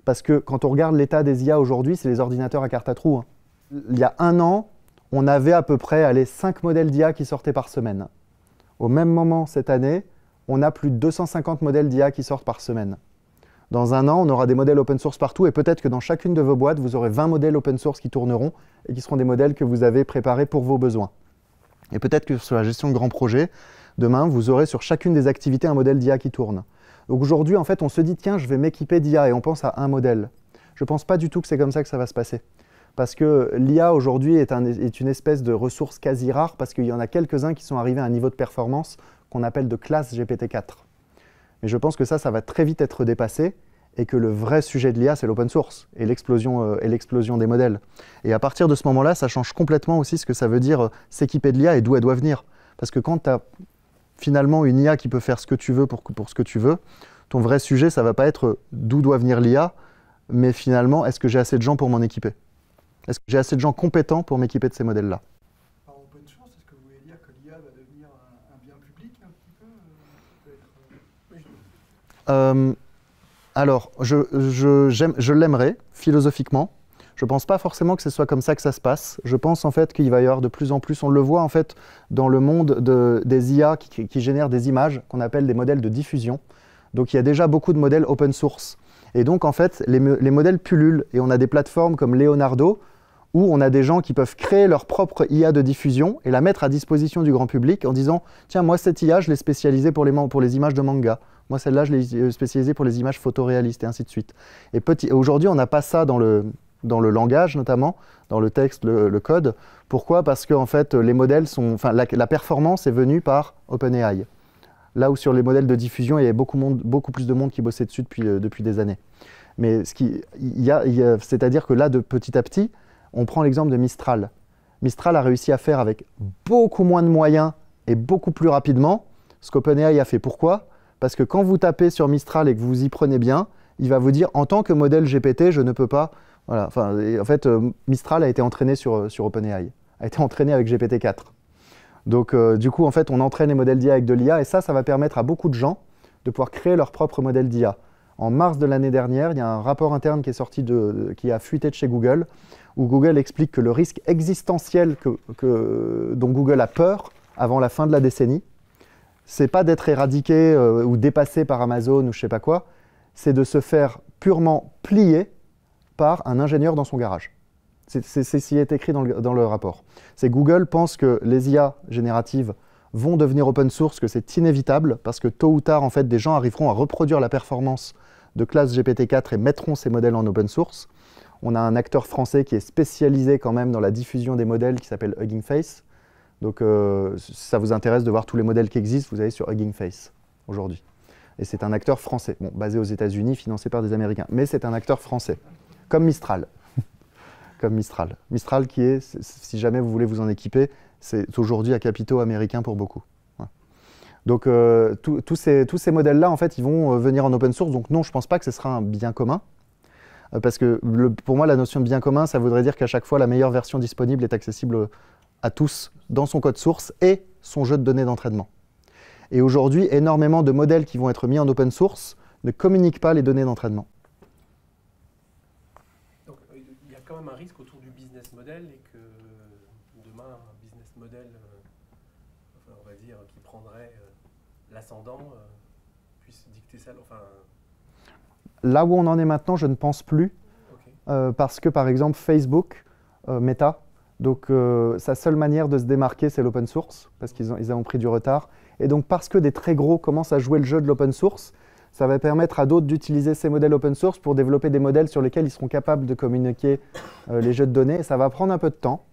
Parce que quand on regarde l'état des IA aujourd'hui, c'est les ordinateurs à carte à trous. Il y a 1 an, on avait à peu près 5 modèles d'IA qui sortaient par semaine. Au même moment, cette année, on a plus de 250 modèles d'IA qui sortent par semaine. Dans 1 an, on aura des modèles open source partout et peut-être que dans chacune de vos boîtes, vous aurez 20 modèles open source qui tourneront et qui seront des modèles que vous avez préparés pour vos besoins. Et peut-être que sur la gestion de grands projets, demain, vous aurez sur chacune des activités un modèle d'IA qui tourne. Donc aujourd'hui, en fait, on se dit, tiens, je vais m'équiper d'IA et on pense à un modèle. Je ne pense pas du tout que c'est comme ça que ça va se passer. Parce que l'IA aujourd'hui est une espèce de ressource quasi rare parce qu'il y en a quelques-uns qui sont arrivés à un niveau de performance qu'on appelle de classe GPT-4. Mais je pense que ça va très vite être dépassé et que le vrai sujet de l'IA, c'est l'open source et l'explosion des modèles. Et à partir de ce moment-là, ça change complètement aussi ce que ça veut dire s'équiper de l'IA et d'où elle doit venir. Parce que quand tu as finalement une IA qui peut faire ce que tu veux pour ce que tu veux, ton vrai sujet, ça ne va pas être d'où doit venir l'IA, mais finalement, est-ce que j'ai assez de gens pour m'en équiper? Est-ce que j'ai assez de gens compétents pour m'équiper de ces modèles-là? Par open source, est-ce que vous voulez dire que l'IA va devenir un bien public un petit peu Alors, je l'aimerais, philosophiquement. Je ne pense pas forcément que ce soit comme ça que ça se passe. Je pense en fait qu'il va y avoir de plus en plus, on le voit en fait dans le monde des IA qui génèrent des images, qu'on appelle des modèles de diffusion. Donc il y a déjà beaucoup de modèles open source. Et donc en fait, les modèles pullulent et on a des plateformes comme Leonardo où on a des gens qui peuvent créer leur propre IA de diffusion et la mettre à disposition du grand public en disant « Tiens, moi cette IA, je l'ai spécialisée pour les images de manga. Moi celle-là, je l'ai spécialisée pour les images photoréalistes et ainsi de suite. » Et aujourd'hui, on n'a pas ça dans le langage notamment, dans le texte, le code. Pourquoi? Parce que en fait, les modèles la performance est venue par OpenAI. Là où sur les modèles de diffusion, il y a beaucoup plus de monde qui bossait dessus depuis des années. Mais c'est-à-dire que là, petit à petit, on prend l'exemple de Mistral. Mistral a réussi à faire avec beaucoup moins de moyens et beaucoup plus rapidement ce qu'OpenAI a fait. Pourquoi? Parce que quand vous tapez sur Mistral et que vous y prenez bien, il va vous dire en tant que modèle GPT, je ne peux pas. Voilà. En fait, Mistral a été entraîné sur OpenAI. a été entraîné avec GPT-4. Donc du coup, en fait, on entraîne les modèles d'IA avec de l'IA et ça va permettre à beaucoup de gens de pouvoir créer leur propre modèle d'IA. En mars de l'année dernière, il y a un rapport interne qui est sorti qui a fuité de chez Google, où Google explique que le risque existentiel dont Google a peur avant la fin de la décennie, c'est pas d'être éradiqué ou dépassé par Amazon ou je sais pas quoi, c'est de se faire purement plier par un ingénieur dans son garage. C'est ce qui est écrit dans le rapport. C'est Google pense que les IA génératives vont devenir open source, que c'est inévitable, parce que tôt ou tard, en fait, des gens arriveront à reproduire la performance de classe GPT-4 et mettront ces modèles en open source. On a un acteur français qui est spécialisé quand même dans la diffusion des modèles qui s'appelle Hugging Face. Donc, si ça vous intéresse de voir tous les modèles qui existent, vous allez sur Hugging Face aujourd'hui. Et c'est un acteur français, bon, basé aux États-Unis, financé par des Américains. Mais c'est un acteur français, comme Mistral. Comme Mistral. Mistral qui est, si jamais vous voulez vous en équiper, c'est aujourd'hui à capitaux américains pour beaucoup. Ouais. Donc tous ces modèles-là, en fait, ils vont venir en open source. Donc non, je ne pense pas que ce sera un bien commun. Parce que pour moi, la notion de bien commun, ça voudrait dire qu'à chaque fois, la meilleure version disponible est accessible à tous dans son code source et son jeu de données d'entraînement. Et aujourd'hui, énormément de modèles qui vont être mis en open source ne communiquent pas les données d'entraînement. Donc il y a quand même un risque autour du business model et que demain, un business model, enfin, on va dire, qui prendrait l'ascendant, puisse dicter ça. Enfin... Là où on en est maintenant, je ne pense plus, okay. Parce que par exemple Facebook, Meta, donc sa seule manière de se démarquer, c'est l'open source, parce qu'ils ont pris du retard. Et donc parce que des très gros commencent à jouer le jeu de l'open source, ça va permettre à d'autres d'utiliser ces modèles open source pour développer des modèles sur lesquels ils seront capables de communiquer les jeux de données. Et ça va prendre un peu de temps,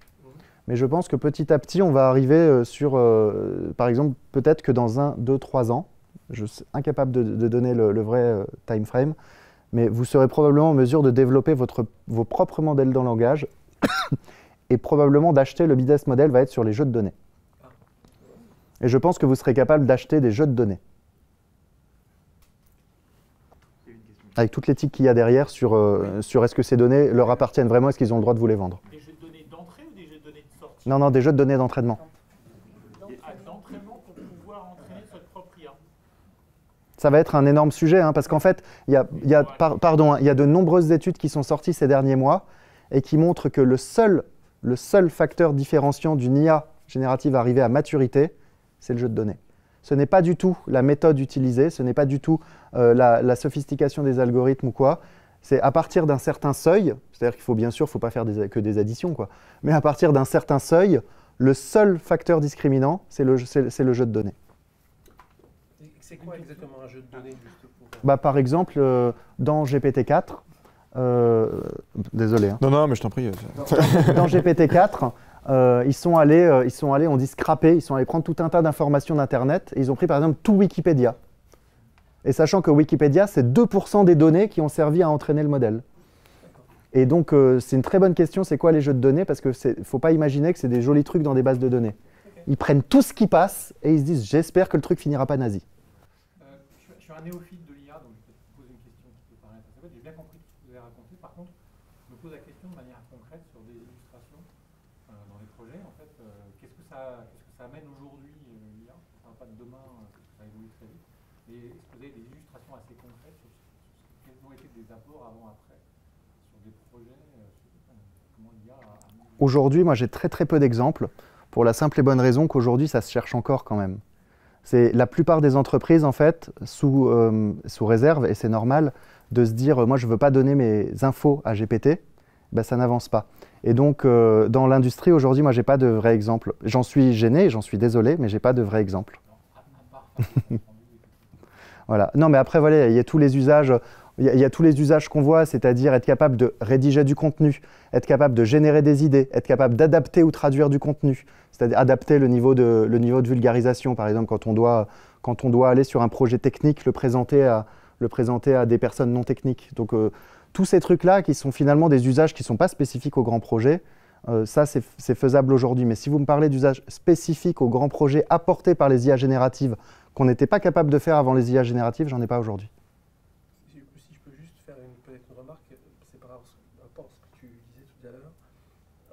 mais je pense que petit à petit, on va arriver sur, par exemple, peut-être que dans 1, 2, 3 ans, je suis incapable de donner le vrai time frame, mais vous serez probablement en mesure de développer vos propres modèles dans le langage et probablement d'acheter, le business model va être sur les jeux de données. Et je pense que vous serez capable d'acheter des jeux de données. Avec toute l'éthique qu'il y a derrière sur est-ce que ces données leur appartiennent vraiment, est-ce qu'ils ont le droit de vous les vendre. Des jeux de données d'entrée ou des jeux de données de sortie? Non, des jeux de données d'entraînement. D'entraînement pour pouvoir entraîner votre propre IA. Ça va être un énorme sujet, hein, parce qu'en fait, il y a de nombreuses études qui sont sorties ces derniers mois et qui montrent que le seul facteur différenciant d'une IA générative arrivée à maturité, c'est le jeu de données. Ce n'est pas du tout la méthode utilisée, ce n'est pas du tout la sophistication des algorithmes ou quoi. C'est à partir d'un certain seuil, c'est-à-dire qu'il faut bien sûr, faut pas faire que des additions, quoi. Mais à partir d'un certain seuil, le seul facteur discriminant, c'est le jeu de données. C'est quoi exactement un jeu de données juste pour... Par exemple, dans GPT-4, désolé. Hein. Non, mais je t'en prie. Dans GPT-4, ils sont allés, on dit scraper, ils sont allés prendre tout un tas d'informations d'Internet et ils ont pris par exemple tout Wikipédia. Et sachant que Wikipédia, c'est 2% des données qui ont servi à entraîner le modèle. Et donc, c'est une très bonne question, c'est quoi les jeux de données? Parce qu'il ne faut pas imaginer que c'est des jolis trucs dans des bases de données. Ils prennent tout ce qui passe et ils se disent « j'espère que le truc finira pas nazi ». Je suis un néophyte de l'IA, donc je vais te poser une question qui peut paraître assez bête. J'ai bien compris tout ce que vous avez raconté. Par contre, je me pose la question de manière concrète sur des illustrations dans les projets. En fait, qu'est-ce que ça amène aujourd'hui, l'IA? On ne parle pas de demain, parce que ça évolue très vite. Mais est-ce que vous avez des illustrations assez concrètes sur quels ont été des apports avant-après sur des projets, comment l'IA a amené... Aujourd'hui, moi j'ai très peu d'exemples, pour la simple et bonne raison qu'aujourd'hui ça se cherche encore quand même. C'est la plupart des entreprises, en fait, sous réserve, et c'est normal, de se dire moi je ne veux pas donner mes infos à GPT, ça n'avance pas. Et donc dans l'industrie aujourd'hui, moi j'ai pas de vrai exemple. J'en suis gêné, j'en suis désolé, mais j'ai pas de vrai exemple. Voilà. Non, mais après voilà, il y a tous les usages. Il y a tous les usages qu'on voit, c'est-à-dire être capable de rédiger du contenu, être capable de générer des idées, être capable d'adapter ou traduire du contenu, c'est-à-dire adapter le niveau de vulgarisation, par exemple, quand on doit aller sur un projet technique, le présenter à des personnes non techniques. Donc, tous ces trucs-là qui sont finalement des usages qui ne sont pas spécifiques aux grands projets, ça, c'est faisable aujourd'hui. Mais si vous me parlez d'usages spécifiques aux grands projets apportés par les IA génératives, qu'on n'était pas capable de faire avant les IA génératives, j'en ai pas aujourd'hui. Si je peux juste faire peut-être une remarque, c'est par rapport à ce que tu disais tout à l'heure.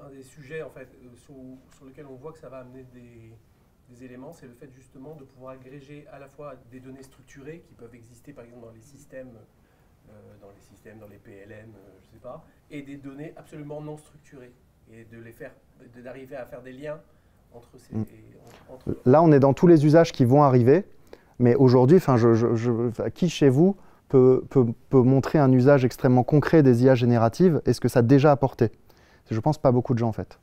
un des sujets en fait, sur lequel on voit que ça va amener des éléments, c'est le fait justement de pouvoir agréger à la fois des données structurées qui peuvent exister par exemple dans les systèmes, dans les PLM, je sais pas, et des données absolument non structurées, et d'arriver à faire des liens entre ces... Là, on est dans tous les usages qui vont arriver, mais aujourd'hui, qui chez vous peut montrer un usage extrêmement concret des IA génératives et ce que ça a déjà apporté? Je pense pas beaucoup de gens en fait.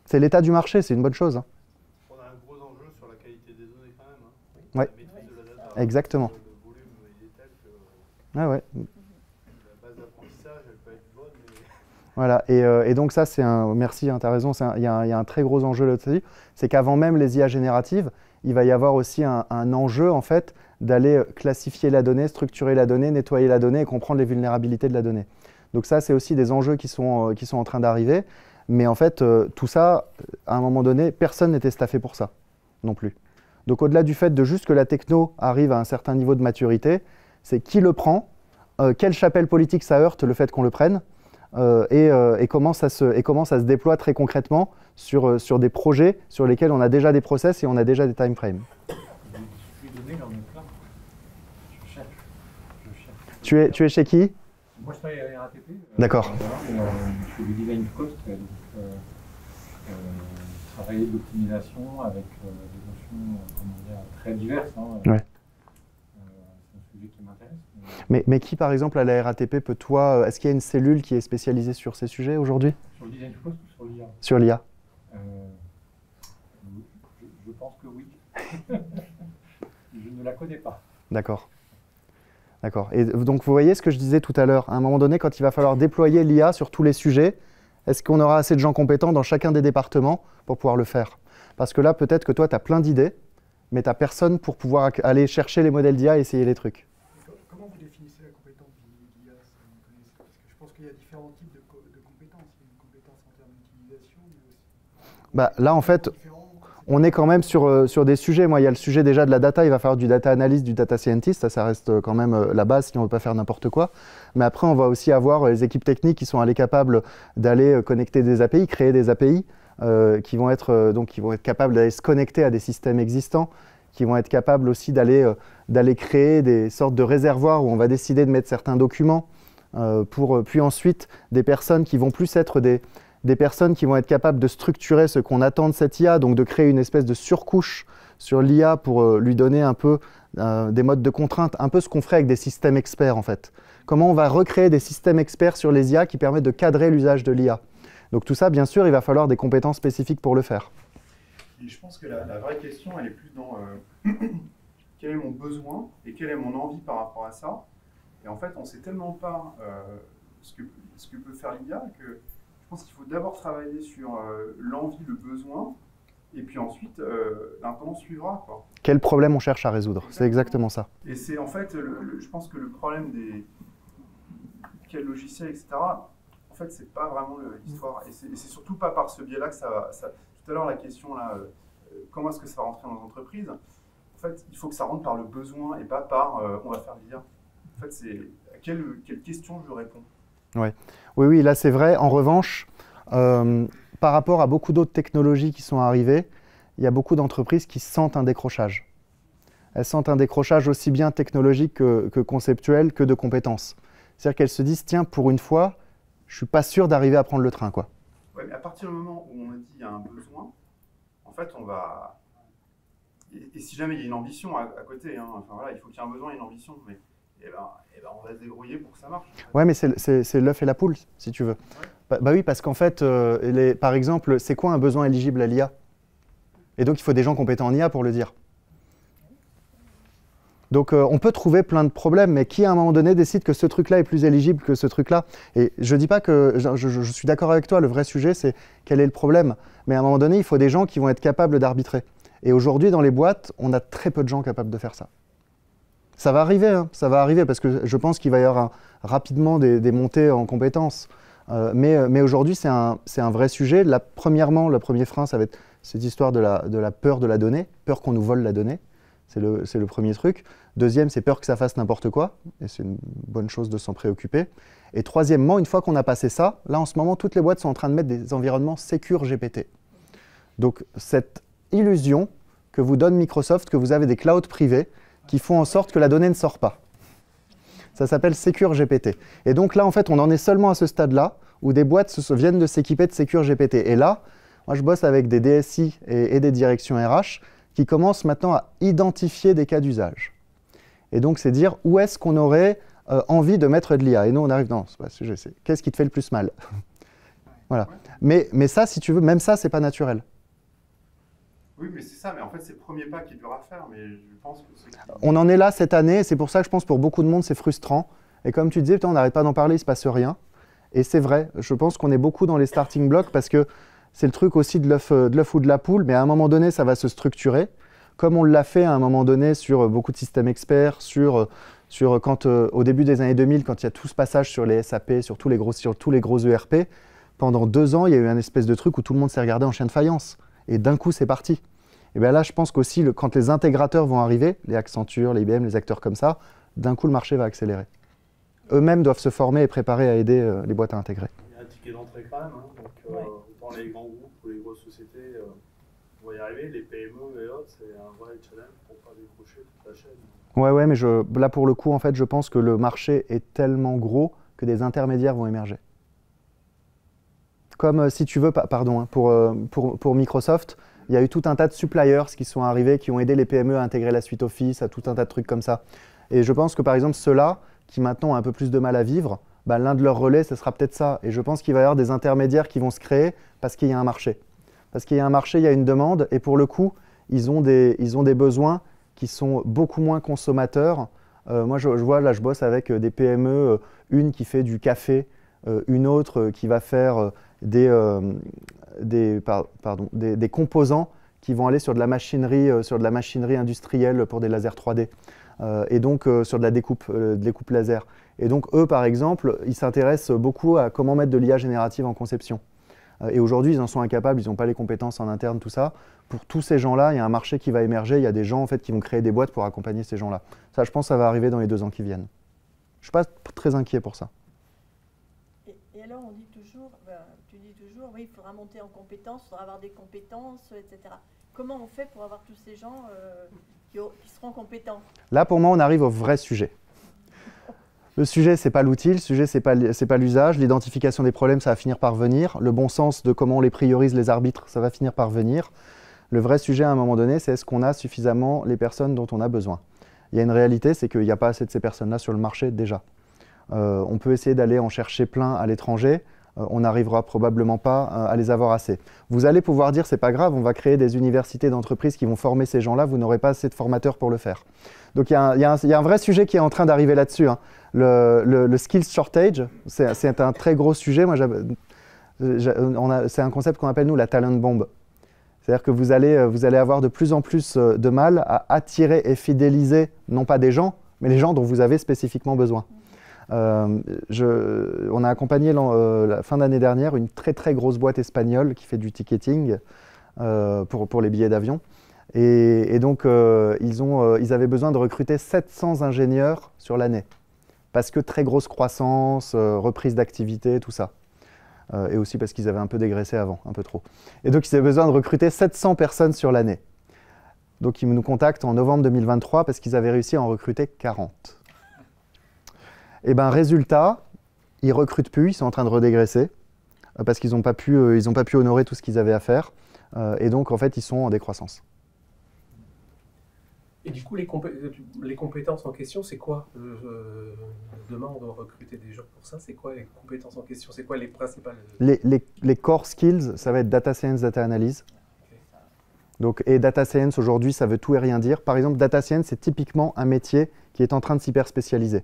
C'est l'état du marché, c'est une bonne chose. Hein. On a un gros enjeu sur la qualité des données quand même. Hein. Ouais. La maîtrise de la data. Exactement. Le volume il est tel que Ouais. la base d'apprentissage elle peut être bonne. Mais... Voilà, et donc ça c'est un... Merci, hein, tu as raison, il y a un très gros enjeu là-dessus, c'est qu'avant même les IA génératives, il va y avoir aussi un enjeu en fait d'aller classifier la donnée, structurer la donnée, nettoyer la donnée et comprendre les vulnérabilités de la donnée. Donc ça c'est aussi des enjeux qui sont en train d'arriver, mais en fait tout ça, à un moment donné, personne n'était staffé pour ça non plus. Donc au-delà du fait de juste que la techno arrive à un certain niveau de maturité, c'est qui le prend, quelle chapelle politique ça heurte le fait qu'on le prenne, et comment ça se déploie très concrètement sur des projets sur lesquels on a déjà des process et on a déjà des time frames. Tu es chez qui? Moi je travaille à la RATP. D'accord. Je fais du design cost, donc travailler d'optimisation avec des notions très diverses. Hein. Ouais. C'est un sujet qui m'intéresse. Mais qui, par exemple, à la RATP, est-ce qu'il y a une cellule qui est spécialisée sur ces sujets aujourd'hui? Sur le design cost ou sur l'IA? Sur l'IA. Je pense que oui. Je ne la connais pas. D'accord. D'accord. Et donc, vous voyez ce que je disais tout à l'heure. À un moment donné, quand il va falloir déployer l'IA sur tous les sujets, est-ce qu'on aura assez de gens compétents dans chacun des départements pour pouvoir le faire? Parce que là, peut-être que toi, tu as plein d'idées, mais tu n'as personne pour pouvoir aller chercher les modèles d'IA et essayer les trucs. Comment vous définissez la compétence d'IA? Parce que je pense qu'il y a différents types de compétences. Il y a une compétence en termes d'utilisation, mais aussi... Bah, là, en fait, on est quand même sur des sujets. Moi, il y a le sujet déjà de la data. Il va falloir du data analyst, du data scientist. Ça reste quand même la base si on ne veut pas faire n'importe quoi. Mais après, on va aussi avoir les équipes techniques qui sont capables d'aller connecter des API, créer des API, qui vont être capables d'aller se connecter à des systèmes existants, qui vont être capables aussi d'aller créer des sortes de réservoirs où on va décider de mettre certains documents, puis ensuite des personnes qui vont plus être des personnes qui vont être capables de structurer ce qu'on attend de cette IA, donc de créer une espèce de surcouche sur l'IA pour lui donner un peu des modes de contrainte, un peu ce qu'on ferait avec des systèmes experts en fait. Comment on va recréer des systèmes experts sur les IA qui permettent de cadrer l'usage de l'IA. Donc tout ça, bien sûr, il va falloir des compétences spécifiques pour le faire. Et je pense que la vraie question, elle est plus dans quel est mon besoin et quelle est mon envie par rapport à ça. Et en fait, on ne sait tellement pas ce que peut faire l'IA que je pense qu'il faut d'abord travailler sur l'envie, le besoin, et puis ensuite, l'intendant suivra, quoi. Quel problème on cherche à résoudre? C'est exactement ça. Et c'est en fait, je pense que le problème des quel logiciel, etc., en fait, c'est pas vraiment l'histoire. Et c'est surtout pas par ce biais-là que ça va... Tout à l'heure, la question, là, comment est-ce que ça va rentrer dans l'entreprise? En fait, il faut que ça rentre par le besoin et pas par on va faire l'IA. En fait, c'est à quelle question je réponds? Ouais. Oui, là c'est vrai. En revanche, par rapport à beaucoup d'autres technologies qui sont arrivées, il y a beaucoup d'entreprises qui sentent un décrochage. Elles sentent un décrochage aussi bien technologique que conceptuel, que de compétences. C'est-à-dire qu'elles se disent, tiens, pour une fois, je ne suis pas sûr d'arriver à prendre le train, quoi. Ouais, mais à partir du moment où on a dit qu'il y a un besoin, en fait, on va... Et si jamais il y a une ambition à côté, hein, enfin, voilà, il faut qu'il y ait un besoin et une ambition, mais eh ben, on va se débrouiller pour que ça marche. Ouais, mais c'est l'œuf et la poule, si tu veux. Ouais. Bah oui, parce qu'en fait, par exemple, c'est quoi un besoin éligible à l'IA? Et donc, il faut des gens compétents en IA pour le dire. Donc, on peut trouver plein de problèmes, mais qui, à un moment donné, décide que ce truc-là est plus éligible que ce truc-là? Et je ne dis pas que... Je suis d'accord avec toi, le vrai sujet, c'est quel est le problème. Mais à un moment donné, il faut des gens qui vont être capables d'arbitrer. Et aujourd'hui, dans les boîtes, on a très peu de gens capables de faire ça. Ça va arriver, hein, ça va arriver, parce que je pense qu'il va y avoir rapidement des montées en compétences. Mais aujourd'hui, c'est un vrai sujet. Premièrement, le premier frein, ça va être cette histoire de la peur de la donnée, peur qu'on nous vole la donnée. C'est le premier truc. Deuxième, c'est peur que ça fasse n'importe quoi, et c'est une bonne chose de s'en préoccuper. Et troisièmement, une fois qu'on a passé ça, là en ce moment, toutes les boîtes sont en train de mettre des environnements Secure GPT. Donc cette illusion que vous donne Microsoft, que vous avez des clouds privés qui font en sorte que la donnée ne sort pas. Ça s'appelle Secure GPT. Et donc là, en fait, on en est seulement à ce stade-là, où des boîtes viennent de s'équiper de Secure GPT. Et là, moi, je bosse avec des DSI et des directions RH qui commencent maintenant à identifier des cas d'usage. Et donc, c'est dire où est-ce qu'on aurait envie de mettre de l'IA. Et nous, on arrive dans ce sujet, c'est qu'est-ce qui te fait le plus mal. Voilà. Mais ça, si tu veux, même ça, c'est pas naturel. Oui, mais c'est ça, mais en fait, c'est le premier pas qui est dur à faire, mais je pense que on en est là cette année, et c'est pour ça que je pense pour beaucoup de monde, c'est frustrant. Et comme tu disais, putain, on n'arrête pas d'en parler, il ne se passe rien. Et c'est vrai, je pense qu'on est beaucoup dans les starting blocks parce que c'est le truc aussi de l'œuf ou de la poule, mais à un moment donné, ça va se structurer. Comme on l'a fait à un moment donné sur beaucoup de systèmes experts, sur quand, au début des années 2000, quand il y a tout ce passage sur les SAP, sur tous les gros ERP, pendant 2 ans, il y a eu un espèce de truc où tout le monde s'est regardé en chien de faïence. Et d'un coup, c'est parti. Et bien là, je pense qu'aussi, quand les intégrateurs vont arriver, les Accenture, les IBM, les acteurs comme ça, d'un coup, le marché va accélérer. Eux-mêmes doivent se former et préparer à aider les boîtes à intégrer. Il y a un ticket d'entrée quand même, hein. Donc autant les grands groupes ou les grosses sociétés vont y arriver, les PME et autres, c'est un vrai challenge pour ne pas décrocher toute la chaîne. Ouais, mais là, pour le coup, en fait, je pense que le marché est tellement gros que des intermédiaires vont émerger. Comme, si tu veux, pardon, hein, pour Microsoft, il y a eu tout un tas de suppliers qui sont arrivés, qui ont aidé les PME à intégrer la suite Office, à tout un tas de trucs comme ça. Et je pense que, par exemple, ceux-là, qui maintenant ont un peu plus de mal à vivre, bah, l'un de leurs relais, ce sera peut-être ça. Et je pense qu'il va y avoir des intermédiaires qui vont se créer parce qu'il y a un marché. Parce qu'il y a un marché, il y a une demande, et pour le coup, ils ont des besoins qui sont beaucoup moins consommateurs. Moi, je vois, là, je bosse avec des PME, une qui fait du café, une autre qui va faire des composants qui vont aller sur de la machinerie industrielle pour des lasers 3D et donc sur de la découpe laser. Et donc eux, par exemple, ils s'intéressent beaucoup à comment mettre de l'IA générative en conception. Et aujourd'hui, ils en sont incapables, ils n'ont pas les compétences en interne, tout ça. Pour tous ces gens-là, il y a un marché qui va émerger, il y a des gens en fait, qui vont créer des boîtes pour accompagner ces gens-là. Ça, je pense, ça va arriver dans les 2 ans qui viennent. Je ne suis pas très inquiet pour ça. Et alors, on dit toujours, tu dis toujours, oui, il faudra monter en compétences, il faudra avoir des compétences, etc. Comment on fait pour avoir tous ces gens qui seront compétents? Là, pour moi, on arrive au vrai sujet. Le sujet, ce n'est pas l'outil, le sujet, ce n'est pas l'usage. L'identification des problèmes, ça va finir par venir. Le bon sens de comment on les priorise, les arbitres, ça va finir par venir. Le vrai sujet, à un moment donné, c'est est-ce qu'on a suffisamment les personnes dont on a besoin. Il y a une réalité, c'est qu'il n'y a pas assez de ces personnes-là sur le marché déjà. On peut essayer d'aller en chercher plein à l'étranger. On n'arrivera probablement pas à les avoir assez. Vous allez pouvoir dire, c'est pas grave, on va créer des universités d'entreprises qui vont former ces gens-là, vous n'aurez pas assez de formateurs pour le faire. Donc il y a un vrai sujet qui est en train d'arriver là-dessus, hein. Le skills shortage, c'est un très gros sujet. Moi, c'est un concept qu'on appelle, nous, la talent bomb. C'est-à-dire que vous allez avoir de plus en plus de mal à attirer et fidéliser, non pas des gens, mais les gens dont vous avez spécifiquement besoin. On a accompagné la fin d'année dernière une très très grosse boîte espagnole qui fait du ticketing pour les billets d'avion. Et donc ils avaient besoin de recruter 700 ingénieurs sur l'année. Parce que très grosse croissance, reprise d'activité, tout ça. Et aussi parce qu'ils avaient un peu dégraissé avant, un peu trop. Et donc ils avaient besoin de recruter 700 personnes sur l'année. Donc ils nous contactent en novembre 2023 parce qu'ils avaient réussi à en recruter 40. Et bien, résultat, ils ne recrutent plus, ils sont en train de redégraisser parce qu'ils n'ont pas pu honorer tout ce qu'ils avaient à faire. Et donc, en fait, ils sont en décroissance. Et du coup, les compétences en question, c'est quoi demain, on doit recruter des gens pour ça. C'est quoi les compétences en question? C'est quoi les principales? Les core skills, ça va être data science, data analyse. Okay. Donc, et data science, aujourd'hui, ça veut tout et rien dire. Par exemple, data science, c'est typiquement un métier qui est en train de s'hyper spécialiser.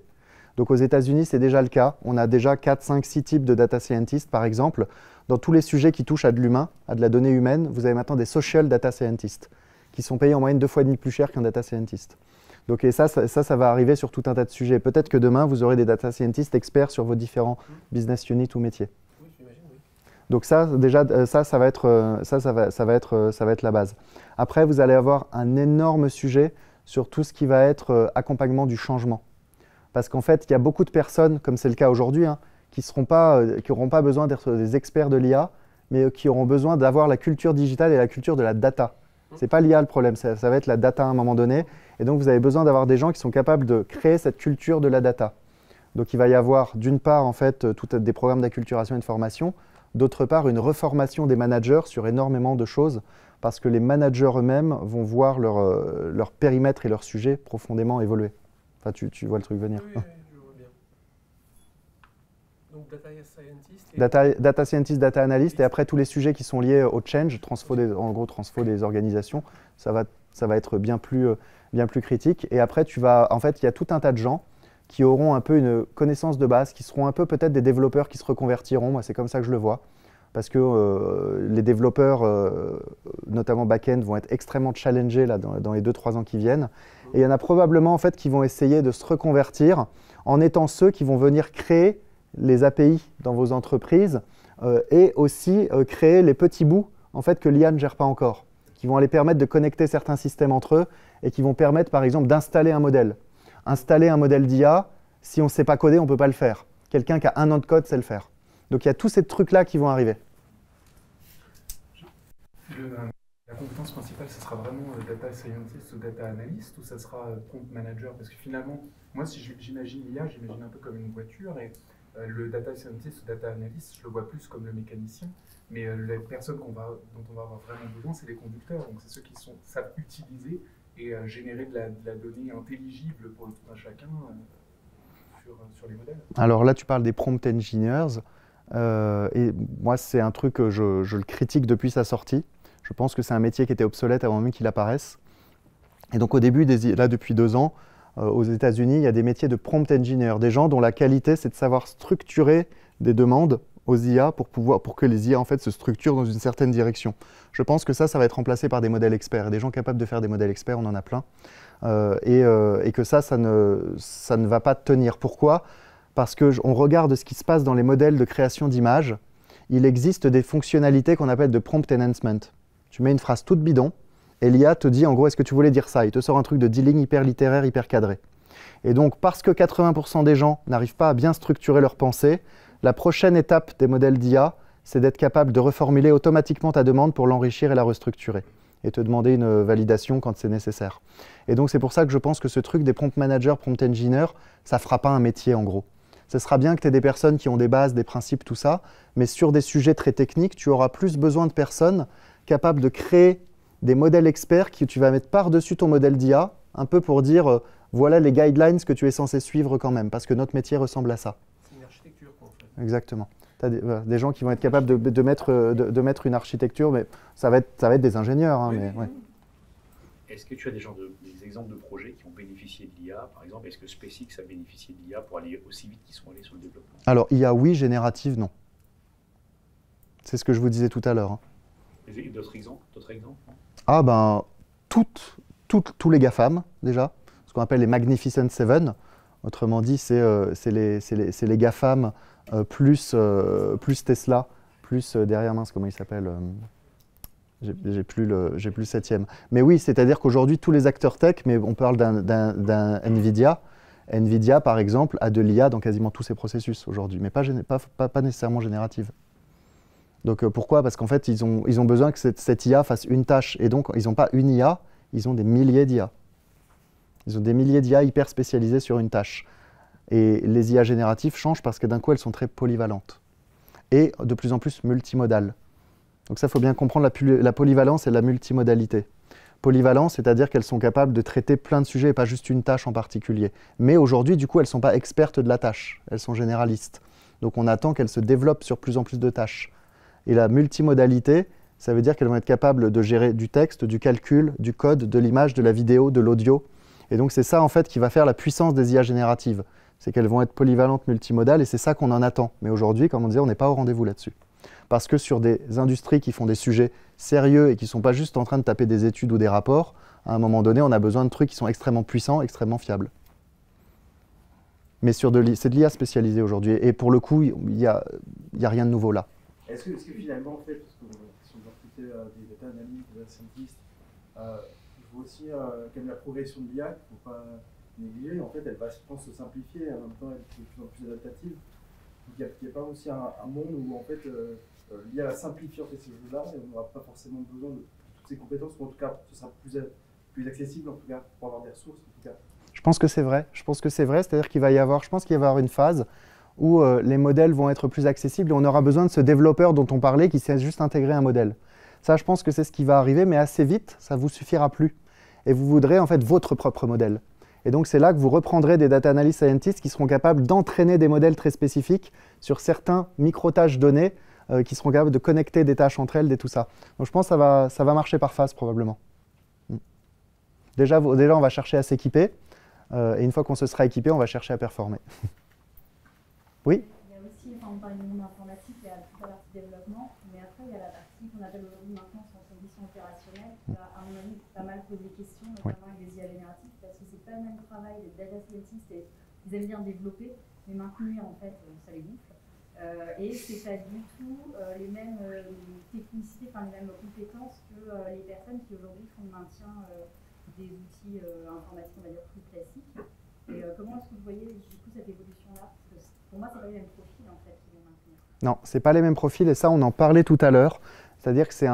Donc aux États-Unis, c'est déjà le cas. On a déjà 4, 5, 6 types de data scientists, par exemple. Dans tous les sujets qui touchent à de l'humain, à de la donnée humaine, vous avez maintenant des social data scientists qui sont payés en moyenne 2 fois et demi plus cher qu'un data scientist. Donc, et ça va arriver sur tout un tas de sujets. Peut-être que demain, vous aurez des data scientists experts sur vos différents business units ou métiers. Oui, j'imagine, oui. Donc ça, déjà, ça va être la base. Après, vous allez avoir un énorme sujet sur tout ce qui va être accompagnement du changement. Parce qu'en fait, il y a beaucoup de personnes, comme c'est le cas aujourd'hui, hein, qui n'auront pas besoin d'être des experts de l'IA, mais qui auront besoin d'avoir la culture digitale et la culture de la data. Ce n'est pas l'IA le problème, ça va être la data à un moment donné. Et donc, vous avez besoin d'avoir des gens qui sont capables de créer cette culture de la data. Donc, il va y avoir d'une part, en fait, des programmes d'acculturation et de formation, d'autre part, une reformation des managers sur énormément de choses, parce que les managers eux-mêmes vont voir leur périmètre et leur sujet profondément évoluer. Enfin, tu vois le truc venir. Oui, je vois bien. Donc, data scientist, data analyst, et après tous les sujets qui sont liés au change, transfo des organisations, ça va être bien plus critique. Et après, en fait, il y a tout un tas de gens qui auront un peu une connaissance de base, qui seront un peu peut-être des développeurs qui se reconvertiront. Moi, c'est comme ça que je le vois. Parce que les développeurs, notamment back-end, vont être extrêmement challengés là, dans les 2-3 ans qui viennent. Et il y en a probablement en fait, qui vont essayer de se reconvertir en étant ceux qui vont venir créer les API dans vos entreprises et aussi créer les petits bouts en fait, que l'IA ne gère pas encore, qui vont aller permettre de connecter certains systèmes entre eux et qui vont permettre par exemple d'installer un modèle. Installer un modèle d'IA, si on ne sait pas coder, on ne peut pas le faire. Quelqu'un qui a 1 an de code sait le faire. Donc il y a tous ces trucs-là qui vont arriver. La compétence principale, ce sera vraiment data scientist ou data analyst, ou ça sera prompt manager? Parce que finalement, moi, si j'imagine l'IA, j'imagine un peu comme une voiture, et le data scientist ou data analyst, je le vois plus comme le mécanicien, mais les personnes dont on va avoir vraiment besoin, c'est les conducteurs. Donc c'est ceux qui savent utiliser et générer de la donnée intelligible pour le tout un chacun sur les modèles. Alors là, tu parles des prompt engineers. Et moi, c'est un truc que je le critique depuis sa sortie. Je pense que c'est un métier qui était obsolète avant même qu'il apparaisse. Et donc au début, là depuis 2 ans, aux États-Unis, il y a des métiers de prompt engineer, des gens dont la qualité, c'est de savoir structurer des demandes aux IA pour que les IA en fait, se structurent dans une certaine direction. Je pense que ça va être remplacé par des modèles experts. Et des gens capables de faire des modèles experts, on en a plein. Et que ça ne va pas tenir. Pourquoi ? Parce qu'on regarde ce qui se passe dans les modèles de création d'images. Il existe des fonctionnalités qu'on appelle de prompt enhancement. Tu mets une phrase toute bidon, et l'IA te dit en gros, est-ce que tu voulais dire ça? Il te sort un truc de 10 lignes hyper littéraire, hyper cadré. Et donc, parce que 80% des gens n'arrivent pas à bien structurer leur pensée, la prochaine étape des modèles d'IA, c'est d'être capable de reformuler automatiquement ta demande pour l'enrichir et la restructurer, et te demander une validation quand c'est nécessaire. Et donc, c'est pour ça que je pense que ce truc des prompt managers, prompt engineers, ça ne fera pas un métier en gros. Ce sera bien que tu aies des personnes qui ont des bases, des principes, tout ça, mais sur des sujets très techniques, tu auras plus besoin de personnes capables de créer des modèles experts que tu vas mettre par-dessus ton modèle d'IA, un peu pour dire voilà les guidelines que tu es censé suivre quand même, parce que notre métier ressemble à ça. C'est une architecture, quoi, en fait. Exactement. Tu as des gens qui vont être capables de mettre une architecture, mais ça va être des ingénieurs. Hein, mais, ouais. Est-ce que tu as des exemples de projets qui ont bénéficié de l'IA, par exemple? Est-ce que SpaceX a bénéficié de l'IA pour aller aussi vite qu'ils sont allés sur le développement? Alors, IA, oui, générative, non. C'est ce que je vous disais tout à l'heure. Hein. D'autres exemples? Ah ben, tous les GAFAM, déjà, ce qu'on appelle les Magnificent Seven. Autrement dit, c'est les GAFAM plus Tesla, plus derrière, mince, comment il s'appelle j'ai plus le 7e. Mais oui, c'est-à-dire qu'aujourd'hui, tous les acteurs tech, mais on parle d'un NVIDIA. NVIDIA, par exemple, a de l'IA dans quasiment tous ses processus aujourd'hui, mais pas nécessairement générative. Donc pourquoi? Parce qu'en fait, ils ont besoin que cette IA fasse une tâche. Et donc, ils n'ont pas une IA, ils ont des milliers d'IA. Ils ont des milliers d'IA hyper spécialisées sur une tâche. Et les IA génératives changent parce que d'un coup, elles sont très polyvalentes. Et de plus en plus multimodales. Donc ça, il faut bien comprendre la polyvalence et la multimodalité. Polyvalence, c'est-à-dire qu'elles sont capables de traiter plein de sujets et pas juste une tâche en particulier. Mais aujourd'hui, du coup, elles ne sont pas expertes de la tâche. Elles sont généralistes. Donc on attend qu'elles se développent sur plus en plus de tâches. Et la multimodalité, ça veut dire qu'elles vont être capables de gérer du texte, du calcul, du code, de l'image, de la vidéo, de l'audio. Et donc c'est ça en fait qui va faire la puissance des IA génératives. C'est qu'elles vont être polyvalentes, multimodales, et c'est ça qu'on en attend. Mais aujourd'hui, comme on disait, on n'est pas au rendez-vous là-dessus. Parce que sur des industries qui font des sujets sérieux et qui ne sont pas juste en train de taper des études ou des rapports, à un moment donné, on a besoin de trucs qui sont extrêmement puissants, extrêmement fiables. Mais c'est de l'IA spécialisée aujourd'hui. Et pour le coup, il n'y a rien de nouveau là. Est-ce que finalement, en fait, parce qu'on va recruter des data analystes, des data scientists, faut aussi quand même la progression de l'IA, qu'il ne faut pas négliger. En fait, elle va, je pense, se simplifier et en même temps être de plus en plus adaptative. Donc, il n'y a pas aussi un monde où en fait l'IA va simplifier en fait, ces choses-là et on n'aura pas forcément besoin de toutes ces compétences, ou en tout cas ce sera plus accessible en tout cas pour avoir des ressources en tout cas. Je pense que c'est vrai. Je pense que c'est vrai, c'est-à-dire qu'il va y avoir, je pense qu'il va y avoir une phase où les modèles vont être plus accessibles et on aura besoin de ce développeur dont on parlait qui sait juste intégrer un modèle. Ça, je pense que c'est ce qui va arriver, mais assez vite, ça ne vous suffira plus. Et vous voudrez en fait votre propre modèle. Et donc c'est là que vous reprendrez des data analyst scientists qui seront capables d'entraîner des modèles très spécifiques sur certains micro-tâches données, qui seront capables de connecter des tâches entre elles et tout ça. Donc je pense que ça va marcher par phase probablement. Déjà, on va chercher à s'équiper. Et une fois qu'on se sera équipé, on va chercher à performer. Oui? Il y a aussi, on parle du monde informatique, il y a toute la partie développement, mais après il y a la partie qu'on appelle aujourd'hui maintenant sans condition opérationnelle, qui va à mon avis pas mal poser des questions, notamment avec les IA génératives, parce que c'est pas le même travail des data scientists, et ils aiment bien développer, mais maintenir en fait, ça les gonfle. Et c'est pas du tout les mêmes technicités, enfin les mêmes compétences que les personnes qui aujourd'hui font le maintien des outils informatiques, on va dire, plus classiques. Et comment est-ce que vous voyez du coup cette évolution-là? Parce que pour moi, c'est pas les mêmes profils en fait qui vont maintenir. Non, c'est pas les mêmes profils et ça, on en parlait tout à l'heure. C'est-à-dire que c'est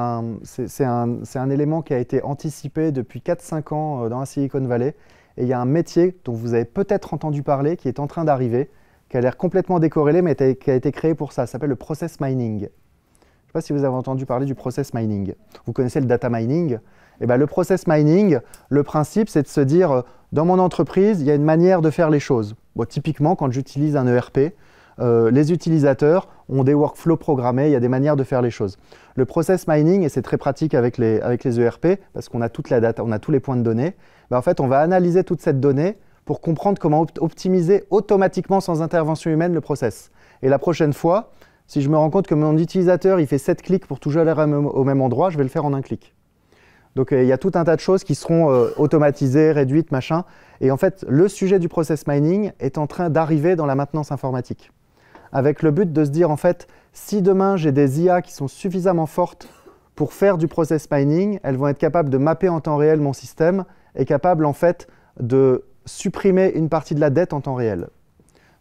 un élément qui a été anticipé depuis 4-5 ans dans la Silicon Valley. Et il y a un métier dont vous avez peut-être entendu parler qui est en train d'arriver, qui a l'air complètement décorrélé, mais qui a été créé pour ça. Ça s'appelle le process mining. Je ne sais pas si vous avez entendu parler du process mining. Vous connaissez le data mining. Eh bien, le process mining, le principe, c'est de se dire, dans mon entreprise, il y a une manière de faire les choses. Bon, typiquement, quand j'utilise un ERP, les utilisateurs ont des workflows programmés, il y a des manières de faire les choses. Le process mining, et c'est très pratique avec les ERP, parce qu'on a toute la data, on a tous les points de données, ben, en fait, on va analyser toute cette donnée pour comprendre comment optimiser automatiquement, sans intervention humaine, le process. Et la prochaine fois, si je me rends compte que mon utilisateur il fait 7 clics pour toujours aller au même endroit, je vais le faire en un clic. Donc il y a tout un tas de choses qui seront automatisées, réduites, machin. Et en fait, le sujet du process mining est en train d'arriver dans la maintenance informatique. Avec le but de se dire, en fait, si demain j'ai des IA qui sont suffisamment fortes pour faire du process mining, elles vont être capables de mapper en temps réel mon système et capables en fait de supprimer une partie de la dette en temps réel.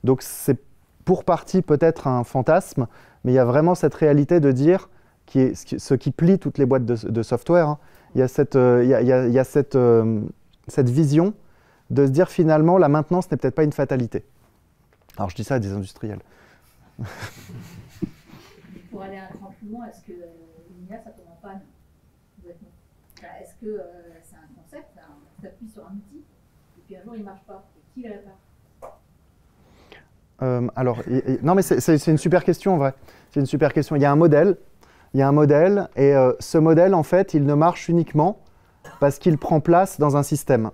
Donc c'est pour partie peut-être un fantasme, mais il y a vraiment cette réalité de dire, qui est ce qui plie toutes les boîtes de software, hein. Il y a cette vision de se dire finalement la maintenance n'est peut-être pas une fatalité. Alors je dis ça à des industriels. Pour aller un cran plus loin, est-ce que l'IA ça tombe en panne? Est-ce que c'est un concept, tu appuies sur un outil et puis un jour il ne marche pas, et qui le répare? Alors, non mais c'est une super question en vrai. C'est une super question. Il y a un modèle. Il y a un modèle et ce modèle, en fait, il ne marche uniquement parce qu'il prend place dans un système.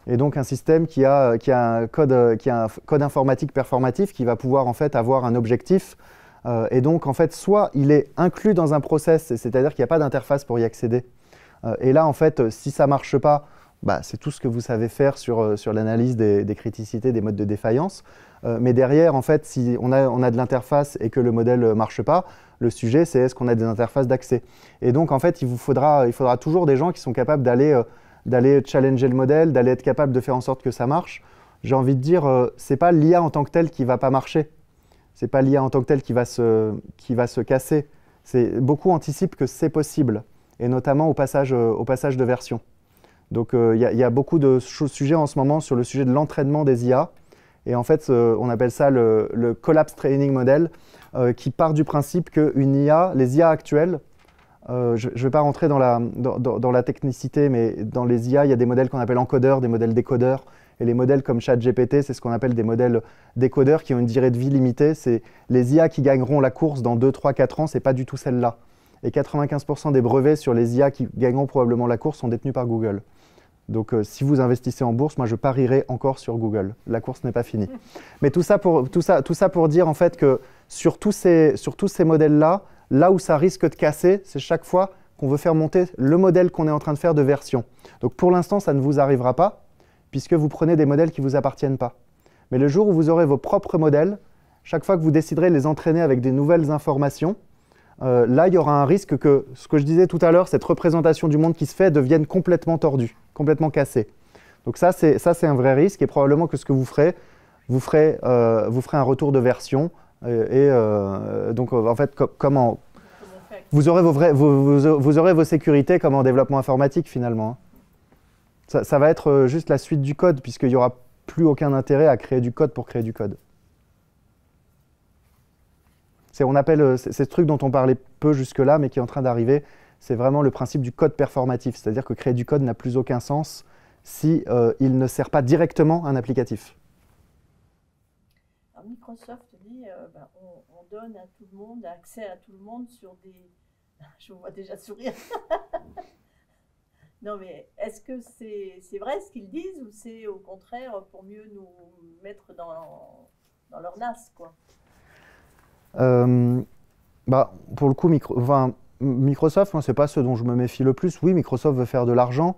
Et donc un système qui a un code informatique performatif qui va pouvoir en fait avoir un objectif. Et donc en fait, soit il est inclus dans un process, c'est-à-dire qu'il n'y a pas d'interface pour y accéder. Et là, en fait, si ça ne marche pas, bah, c'est tout ce que vous savez faire sur l'analyse des criticités, des modes de défaillance. Mais derrière, en fait, si on a de l'interface et que le modèle ne marche pas, le sujet, c'est est-ce qu'on a des interfaces d'accès. Et donc, en fait, il faudra toujours des gens qui sont capables d'aller challenger le modèle, d'aller être capables de faire en sorte que ça marche. J'ai envie de dire, ce n'est pas l'IA en tant que telle qui ne va pas marcher. Ce n'est pas l'IA en tant que telle qui va se casser. Beaucoup anticipent que c'est possible, et notamment au passage de version. Donc, il y a beaucoup de sujets en ce moment sur le sujet de l'entraînement des IA. Et en fait, on appelle ça le Collapse Training Model, qui part du principe que les IA actuelles, je ne vais pas rentrer dans la technicité, mais dans les IA, il y a des modèles qu'on appelle encodeurs, des modèles décodeurs. Et les modèles comme ChatGPT, c'est ce qu'on appelle des modèles décodeurs qui ont une durée de vie limitée. C'est les IA qui gagneront la course dans 2, 3, 4 ans, ce n'est pas du tout celle-là. Et 95% des brevets sur les IA qui gagneront probablement la course sont détenus par Google. Donc si vous investissez en bourse, moi je parierais encore sur Google. La course n'est pas finie. Mais tout ça pour dire en fait que sur tous ces modèles-là, là où ça risque de casser, c'est chaque fois qu'on veut faire monter le modèle qu'on est en train de faire de version. Donc pour l'instant, ça ne vous arrivera pas, puisque vous prenez des modèles qui ne vous appartiennent pas. Mais le jour où vous aurez vos propres modèles, chaque fois que vous déciderez de les entraîner avec des nouvelles informations, là, il y aura un risque que, ce que je disais tout à l'heure, cette représentation du monde qui se fait devienne complètement tordue, complètement cassée. Donc ça, c'est un vrai risque, et probablement que ce que vous ferez un retour de version, donc en fait, comment vous aurez vos sécurités comme en développement informatique finalement. Ça va être juste la suite du code, puisqu'il n'y aura plus aucun intérêt à créer du code pour créer du code. On appelle, c'est ce truc dont on parlait peu jusque-là, mais qui est en train d'arriver, c'est vraiment le principe du code performatif. C'est-à-dire que créer du code n'a plus aucun sens si il ne sert pas directement un applicatif. Alors Microsoft dit, on donne à tout le monde, accès à tout le monde sur des... Je vous vois déjà sourire. Non mais est-ce que c'est vrai ce qu'ils disent, ou c'est au contraire pour mieux nous mettre dans leur NAS, quoi? Pour le coup, Microsoft, moi, c'est pas ce dont je me méfie le plus. Oui, Microsoft veut faire de l'argent,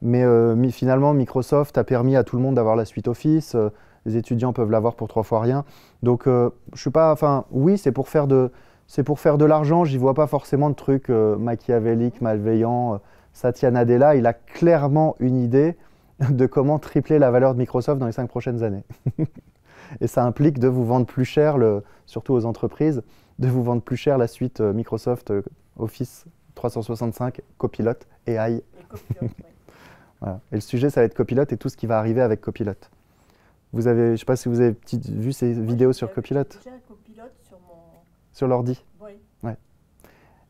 mais finalement, Microsoft a permis à tout le monde d'avoir la suite Office. Les étudiants peuvent l'avoir pour 3 fois rien. Donc, je suis pas. Enfin, oui, c'est pour faire de l'argent. J'y vois pas forcément de trucs machiavéliques, malveillants. Satya Nadella, il a clairement une idée de comment tripler la valeur de Microsoft dans les 5 prochaines années. Et ça implique de vous vendre plus cher, surtout aux entreprises, de vous vendre plus cher la suite Microsoft Office 365, Copilot, AI. Et Copilot, oui. Voilà. Et le sujet, ça va être Copilot et tout ce qui va arriver avec Copilot. Je ne sais pas si vous avez vu ces vidéos sur Copilot. J'ai déjà Copilot sur l'ordi. Oui. Ouais.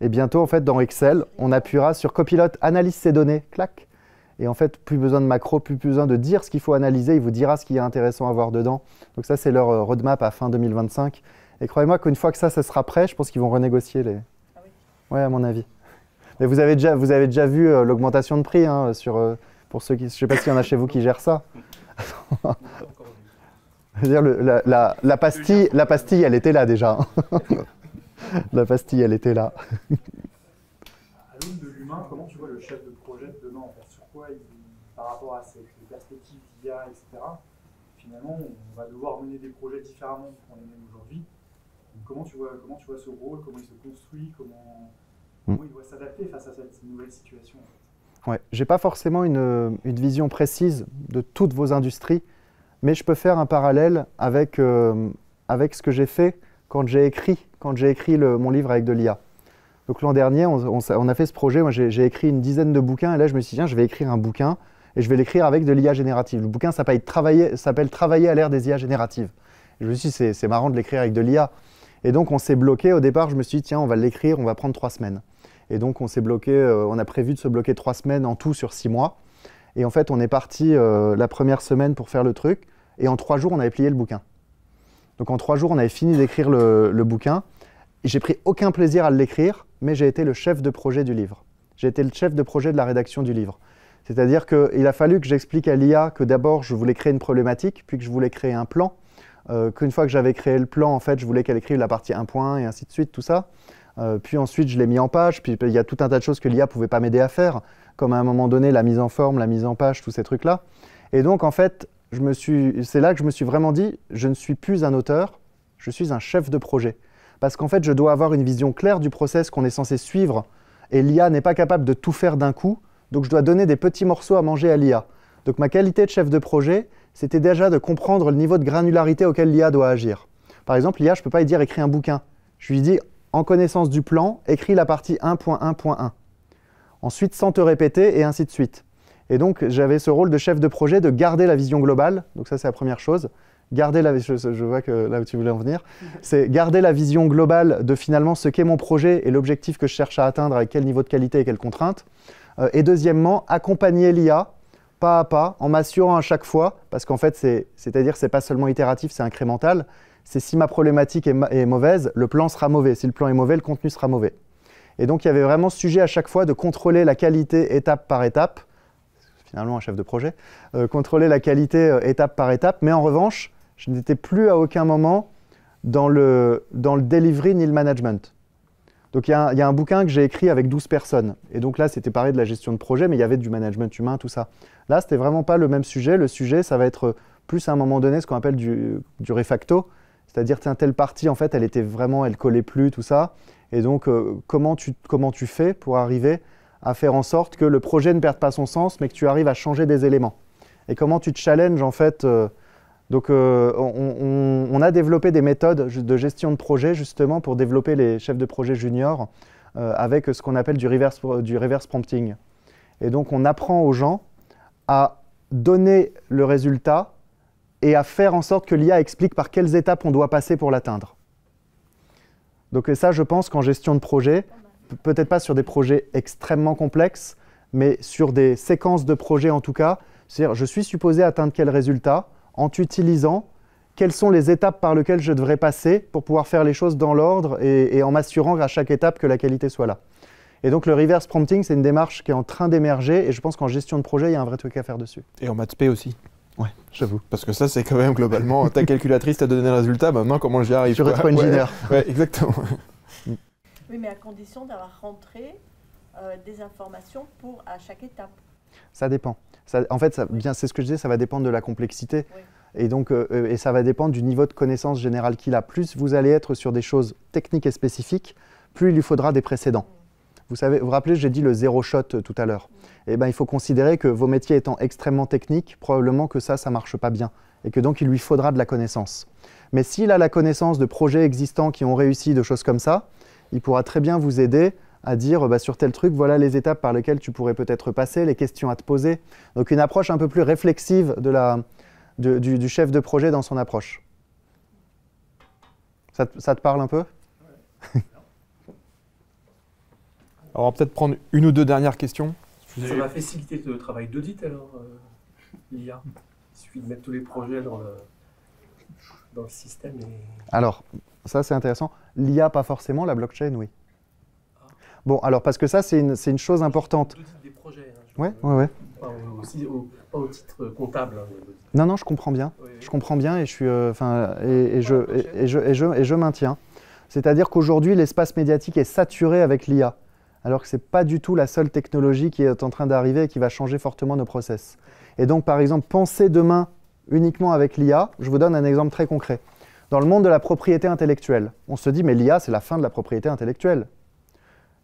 Et bientôt, en fait, dans Excel, on appuiera sur Copilot, analyse ces données, clac. Et en fait, plus besoin de macro, plus besoin de dire ce qu'il faut analyser, il vous dira ce qui est intéressant à voir dedans. Donc ça, c'est leur roadmap à fin 2025. Et croyez-moi qu'une fois que ça sera prêt, je pense qu'ils vont renégocier les... Ah oui. Ouais, à mon avis. Mais vous avez déjà vu l'augmentation de prix, hein, pour ceux qui... Je ne sais pas s'il y en a chez vous qui gèrent ça. Je veux dire, la pastille, elle était là déjà. La pastille, elle était là. À l'aune de l'humain, comment tu vois le chef de projet de demain, en fait, sur quoi, par rapport à ces perspectives d'IA, etc., finalement, on va devoir mener des projets différemment qu'on les mène aujourd'hui. Comment tu vois ce rôle, comment il se construit, comment il doit s'adapter face à cette nouvelle situation, en fait. Ouais, j'ai pas forcément une vision précise de toutes vos industries, mais je peux faire un parallèle avec ce que j'ai fait quand j'ai écrit mon livre avec de l'IA. Donc l'an dernier, on a fait ce projet, moi j'ai écrit une dizaine de bouquins, et là je me suis dit, tiens, je vais écrire un bouquin, et je vais l'écrire avec de l'IA générative. Le bouquin s'appelle Travailler à l'ère des IA génératives. Et je me suis dit, c'est marrant de l'écrire avec de l'IA. Et donc on s'est bloqué, au départ je me suis dit, tiens, on va l'écrire, on va prendre 3 semaines. Et donc on s'est bloqué, on a prévu de se bloquer 3 semaines en tout sur 6 mois. Et en fait, on est parti la première semaine pour faire le truc, et en 3 jours, on avait plié le bouquin. Donc en 3 jours, on avait fini d'écrire le bouquin. J'ai pris aucun plaisir à l'écrire, mais j'ai été le chef de projet du livre. J'ai été le chef de projet de la rédaction du livre. C'est-à-dire qu'il a fallu que j'explique à l'IA que d'abord, je voulais créer une problématique, puis que je voulais créer un plan, qu'une fois que j'avais créé le plan, en fait, je voulais qu'elle écrive la partie 1 point, et ainsi de suite, tout ça. Puis ensuite, je l'ai mis en page, puis il y a tout un tas de choses que l'IA ne pouvait pas m'aider à faire, comme à un moment donné, la mise en forme, la mise en page, tous ces trucs-là. Et donc, en fait, c'est là que je me suis vraiment dit, je ne suis plus un auteur, je suis un chef de projet. Parce qu'en fait, je dois avoir une vision claire du process qu'on est censé suivre, et l'IA n'est pas capable de tout faire d'un coup, donc je dois donner des petits morceaux à manger à l'IA. Donc ma qualité de chef de projet, c'était déjà de comprendre le niveau de granularité auquel l'IA doit agir. Par exemple, l'IA, je ne peux pas lui dire écris un bouquin. Je lui dis, en connaissance du plan, écris la partie 1.1.1. Ensuite, sans te répéter, et ainsi de suite. Et donc, j'avais ce rôle de chef de projet de garder la vision globale. Donc ça, c'est la première chose. Je vois que là où tu voulais en venir. C'est garder la vision globale de finalement ce qu'est mon projet et l'objectif que je cherche à atteindre avec quel niveau de qualité et quelles contraintes. Et deuxièmement, accompagner l'IA pas à pas, en m'assurant à chaque fois, parce qu'en fait, c'est-à-dire que ce n'est pas seulement itératif, c'est incrémental. C'est si ma problématique est mauvaise, le plan sera mauvais. Si le plan est mauvais, le contenu sera mauvais. Et donc, il y avait vraiment ce sujet à chaque fois de contrôler la qualité étape par étape. Finalement, un chef de projet. Contrôler la qualité étape par étape. Mais en revanche, je n'étais plus à aucun moment dans le delivery ni le management. Donc, il y a un bouquin que j'ai écrit avec 12 personnes. Et donc là, c'était pareil de la gestion de projet, mais il y avait du management humain, tout ça. Là, c'était vraiment pas le même sujet. Le sujet, ça va être plus à un moment donné ce qu'on appelle du refacto. C'est-à-dire, tiens, telle partie, en fait, elle collait plus, tout ça. Et donc, comment tu fais pour arriver à faire en sorte que le projet ne perde pas son sens, mais que tu arrives à changer des éléments? Et comment tu te challenges, en fait on a développé des méthodes de gestion de projet, justement, pour développer les chefs de projet juniors avec ce qu'on appelle du reverse prompting. Et donc, on apprend aux gens à donner le résultat et à faire en sorte que l'IA explique par quelles étapes on doit passer pour l'atteindre. Donc ça, je pense qu'en gestion de projet, peut-être pas sur des projets extrêmement complexes, mais sur des séquences de projets en tout cas, c'est-à-dire je suis supposé atteindre quel résultat en utilisant quelles sont les étapes par lesquelles je devrais passer pour pouvoir faire les choses dans l'ordre et en m'assurant à chaque étape que la qualité soit là. Et donc le reverse prompting, c'est une démarche qui est en train d'émerger et je pense qu'en gestion de projet, il y a un vrai truc à faire dessus. Et en maths P aussi. Ouais, j'avoue. Parce que ça, c'est quand même globalement, ta calculatrice t'a donné le résultat, maintenant comment j'y arrive? Tu rétro-engineer. Ouais, exactement. Oui, mais à condition d'avoir rentré des informations à chaque étape. Ça dépend. En fait, c'est ce que je disais, ça va dépendre de la complexité. Oui. Et donc, et ça va dépendre du niveau de connaissance générale qu'il a. Plus vous allez être sur des choses techniques et spécifiques, plus il lui faudra des précédents. Vous vous rappelez, j'ai dit le zéro shot tout à l'heure. Eh ben, il faut considérer que vos métiers étant extrêmement techniques, probablement que ça ne marche pas bien. Et que donc, il lui faudra de la connaissance. Mais s'il a la connaissance de projets existants qui ont réussi, de choses comme ça, il pourra très bien vous aider à dire sur tel truc, voilà les étapes par lesquelles tu pourrais peut-être passer, les questions à te poser. Donc une approche un peu plus réflexive du chef de projet dans son approche. Ça te parle un peu? Alors on va peut-être prendre une ou deux dernières questions. Ça va faciliter le travail d'audit alors, l'IA. Il suffit de mettre tous les projets dans le système. Alors, ça c'est intéressant. L'IA, pas forcément, la blockchain, oui. Bon, alors parce que ça, c'est une chose importante. L'audit des projets. Ouais. Pas au titre comptable. Non, je comprends bien. Oui. Je comprends bien et je maintiens. C'est-à-dire qu'aujourd'hui, l'espace médiatique est saturé avec l'IA, alors que ce n'est pas du tout la seule technologie qui est en train d'arriver et qui va changer fortement nos process. Et donc, par exemple, penser demain uniquement avec l'IA, je vous donne un exemple très concret. Dans le monde de la propriété intellectuelle, on se dit, mais l'IA, c'est la fin de la propriété intellectuelle.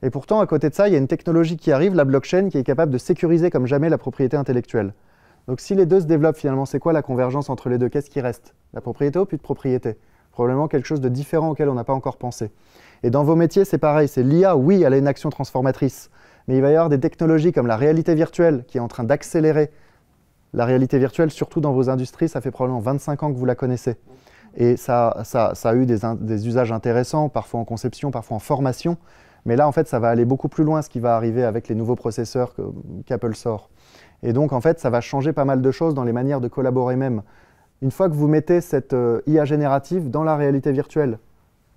Et pourtant, à côté de ça, il y a une technologie qui arrive, la blockchain, qui est capable de sécuriser comme jamais la propriété intellectuelle. Donc si les deux se développent, finalement, c'est quoi la convergence entre les deux? Qu'est-ce qui reste? La propriété ou plus de propriété? Probablement quelque chose de différent auquel on n'a pas encore pensé. Et dans vos métiers, c'est pareil. C'est l'IA, oui, elle a une action transformatrice. Mais il va y avoir des technologies comme la réalité virtuelle qui est en train d'accélérer. La réalité virtuelle, surtout dans vos industries, ça fait probablement 25 ans que vous la connaissez. Et ça a eu des usages intéressants, parfois en conception, parfois en formation. Mais là, en fait, ça va aller beaucoup plus loin, ce qui va arriver avec les nouveaux processeurs qu'Apple sort. Et donc, en fait, ça va changer pas mal de choses dans les manières de collaborer même. Une fois que vous mettez cette IA générative dans la réalité virtuelle,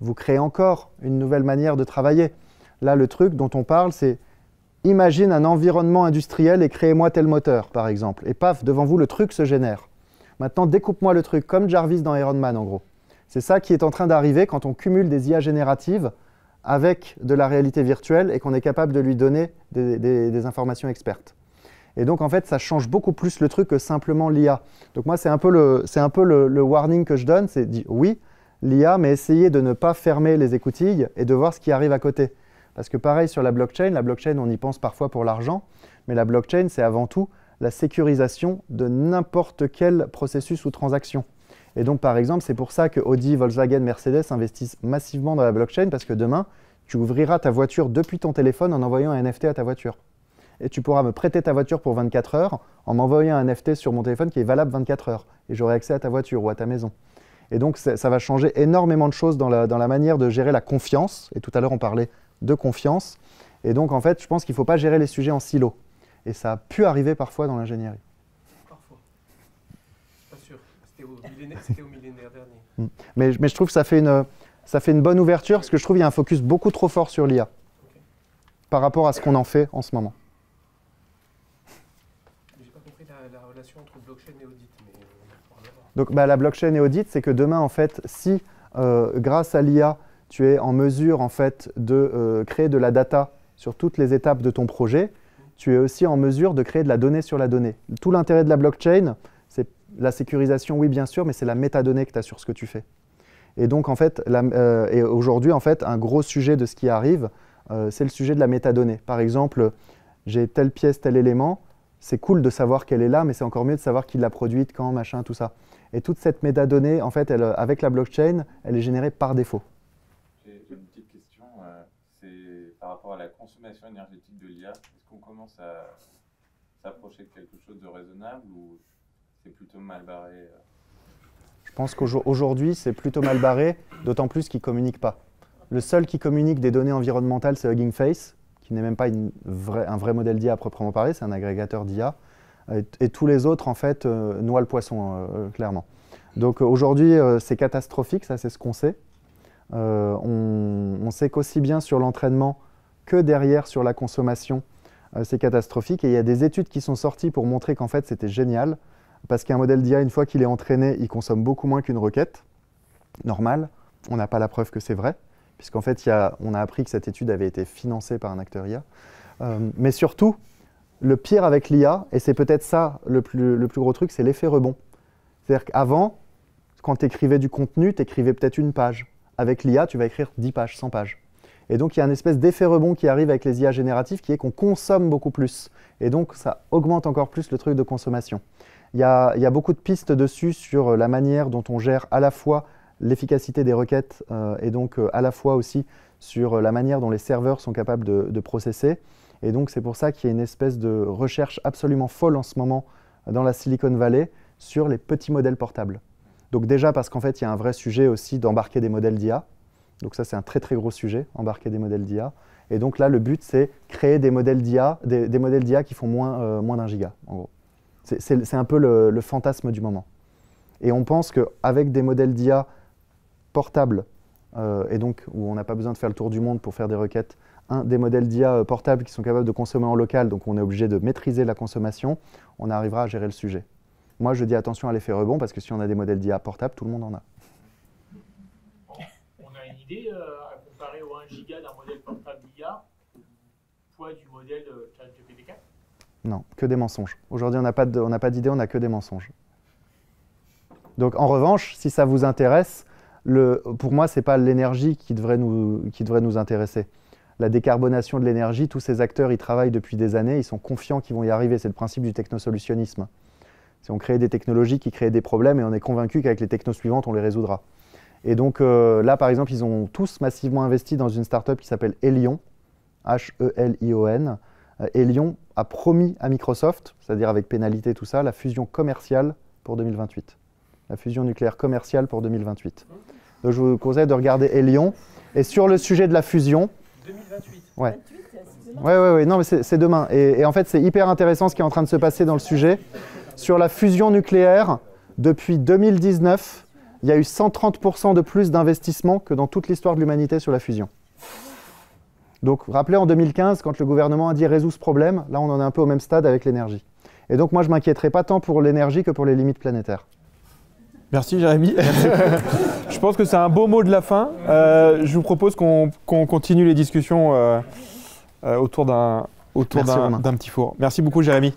vous créez encore une nouvelle manière de travailler. Là, le truc dont on parle, c'est imagine un environnement industriel et créez-moi tel moteur, par exemple. Et paf, devant vous, le truc se génère. Maintenant, découpe-moi le truc, comme Jarvis dans Iron Man, en gros. C'est ça qui est en train d'arriver quand on cumule des IA génératives avec de la réalité virtuelle et qu'on est capable de lui donner des informations expertes. Et donc, en fait, ça change beaucoup plus le truc que simplement l'IA. Donc moi, c'est un peu le warning que je donne, c'est dire oui, l'IA, mais essayez de ne pas fermer les écoutilles et de voir ce qui arrive à côté. Parce que pareil sur la blockchain, on y pense parfois pour l'argent, mais la blockchain, c'est avant tout la sécurisation de n'importe quel processus ou transaction. Et donc, par exemple, c'est pour ça que Audi, Volkswagen, Mercedes investissent massivement dans la blockchain, parce que demain, tu ouvriras ta voiture depuis ton téléphone en envoyant un NFT à ta voiture. Et tu pourras me prêter ta voiture pour 24 heures en m'envoyant un NFT sur mon téléphone qui est valable 24 heures. Et j'aurai accès à ta voiture ou à ta maison. Et donc, ça va changer énormément de choses dans la manière de gérer la confiance. Et tout à l'heure, on parlait de confiance. Et donc, en fait, je pense qu'il ne faut pas gérer les sujets en silo. Et ça a pu arriver parfois dans l'ingénierie. Parfois. Pas sûr. C'était au millénaire dernier. Mais je trouve que ça fait une bonne ouverture, parce que je trouve qu'il y a un focus beaucoup trop fort sur l'IA par rapport à ce qu'on en fait en ce moment. J'ai pas compris la relation entre blockchain et audit. Donc la blockchain et audit, c'est que demain, en fait, si grâce à l'IA, tu es en mesure en fait, de créer de la data sur toutes les étapes de ton projet, tu es aussi en mesure de créer de la donnée sur la donnée. Tout l'intérêt de la blockchain, c'est la sécurisation, oui bien sûr, mais c'est la métadonnée que tu as sur ce que tu fais. Et donc, en fait, et aujourd'hui, en fait, un gros sujet de ce qui arrive, c'est le sujet de la métadonnée. Par exemple, j'ai telle pièce, tel élément, c'est cool de savoir qu'elle est là, mais c'est encore mieux de savoir qui l'a produite, quand, machin, tout ça. Et toute cette métadonnée, en fait, avec la blockchain, elle est générée par défaut. J'ai une petite question, c'est par rapport à la consommation énergétique de l'IA. Est-ce qu'on commence à s'approcher de quelque chose de raisonnable ou c'est plutôt mal barré Je pense qu'aujourd'hui, c'est plutôt mal barré, d'autant plus qu'ils ne communiquent pas. Le seul qui communique des données environnementales, c'est Hugging Face, qui n'est même pas un vrai modèle d'IA à proprement parler, c'est un agrégateur d'IA. Et tous les autres, en fait, noient le poisson, clairement. Donc aujourd'hui, c'est catastrophique, ça c'est ce qu'on sait. On sait qu'aussi bien sur l'entraînement que derrière sur la consommation, c'est catastrophique. Et il y a des études qui sont sorties pour montrer qu'en fait c'était génial, parce qu'un modèle d'IA, une fois qu'il est entraîné, il consomme beaucoup moins qu'une requête normale. On n'a pas la preuve que c'est vrai, puisqu'en fait on a appris que cette étude avait été financée par un acteur IA. Mais surtout, le pire avec l'IA, et c'est peut-être ça le plus gros truc, c'est l'effet rebond. C'est-à-dire qu'avant, quand tu écrivais du contenu, tu écrivais peut-être une page. Avec l'IA, tu vas écrire 10 pages, 100 pages. Et donc, il y a une espèce d'effet rebond qui arrive avec les IA génératifs, qui est qu'on consomme beaucoup plus. Et donc, ça augmente encore plus le truc de consommation. Il y a beaucoup de pistes dessus sur la manière dont on gère à la fois l'efficacité des requêtes et donc à la fois aussi sur la manière dont les serveurs sont capables de processer. Et donc, c'est pour ça qu'il y a une espèce de recherche absolument folle en ce moment dans la Silicon Valley sur les petits modèles portables. Donc déjà parce qu'en fait, il y a un vrai sujet aussi d'embarquer des modèles d'IA. Donc ça, c'est un très très gros sujet, embarquer des modèles d'IA. Et donc là, le but, c'est créer des modèles d'IA, des modèles d'IA qui font moins d'1 giga, en gros. C'est un peu le fantasme du moment. Et on pense qu'avec des modèles d'IA portables, et donc où on n'a pas besoin de faire le tour du monde pour faire des requêtes, des modèles d'IA portables qui sont capables de consommer en local, donc on est obligé de maîtriser la consommation, on arrivera à gérer le sujet. Moi, je dis attention à l'effet rebond, parce que si on a des modèles d'IA portables, tout le monde en a. On a une idée à comparer au 1 giga d'un modèle portable d'IA, poids du modèle ChatGPT-4 ? Non, que des mensonges. Aujourd'hui, on n'a pas d'idée, on n'a que des mensonges. Donc, en revanche, si ça vous intéresse, pour moi, ce n'est pas l'énergie qui devrait nous intéresser. La décarbonation de l'énergie, tous ces acteurs y travaillent depuis des années, ils sont confiants qu'ils vont y arriver. C'est le principe du technosolutionnisme. Si on crée des technologies qui créent des problèmes et on est convaincu qu'avec les technos suivantes, on les résoudra. Et donc là, par exemple, ils ont tous massivement investi dans une start-up qui s'appelle Helion, H-E-L-I-O-N. Helion a promis à Microsoft, c'est-à-dire avec pénalité tout ça, la fusion commerciale pour 2028. La fusion nucléaire commerciale pour 2028. Donc je vous conseille de regarder Helion. Et sur le sujet de la fusion... 2028. Ouais. Ouais, non, mais c'est demain. Et en fait, c'est hyper intéressant ce qui est en train de se passer dans le sujet. Sur la fusion nucléaire, depuis 2019, il y a eu 130% de plus d'investissement que dans toute l'histoire de l'humanité sur la fusion. Donc, rappelez en 2015, quand le gouvernement a dit « résout ce problème », là, on en est un peu au même stade avec l'énergie. Et donc, moi, je ne m'inquiéterai pas tant pour l'énergie que pour les limites planétaires. Merci Jérémy. Je pense que c'est un beau mot de la fin. Je vous propose qu'on continue les discussions autour d'un petit four. Merci beaucoup Jérémy.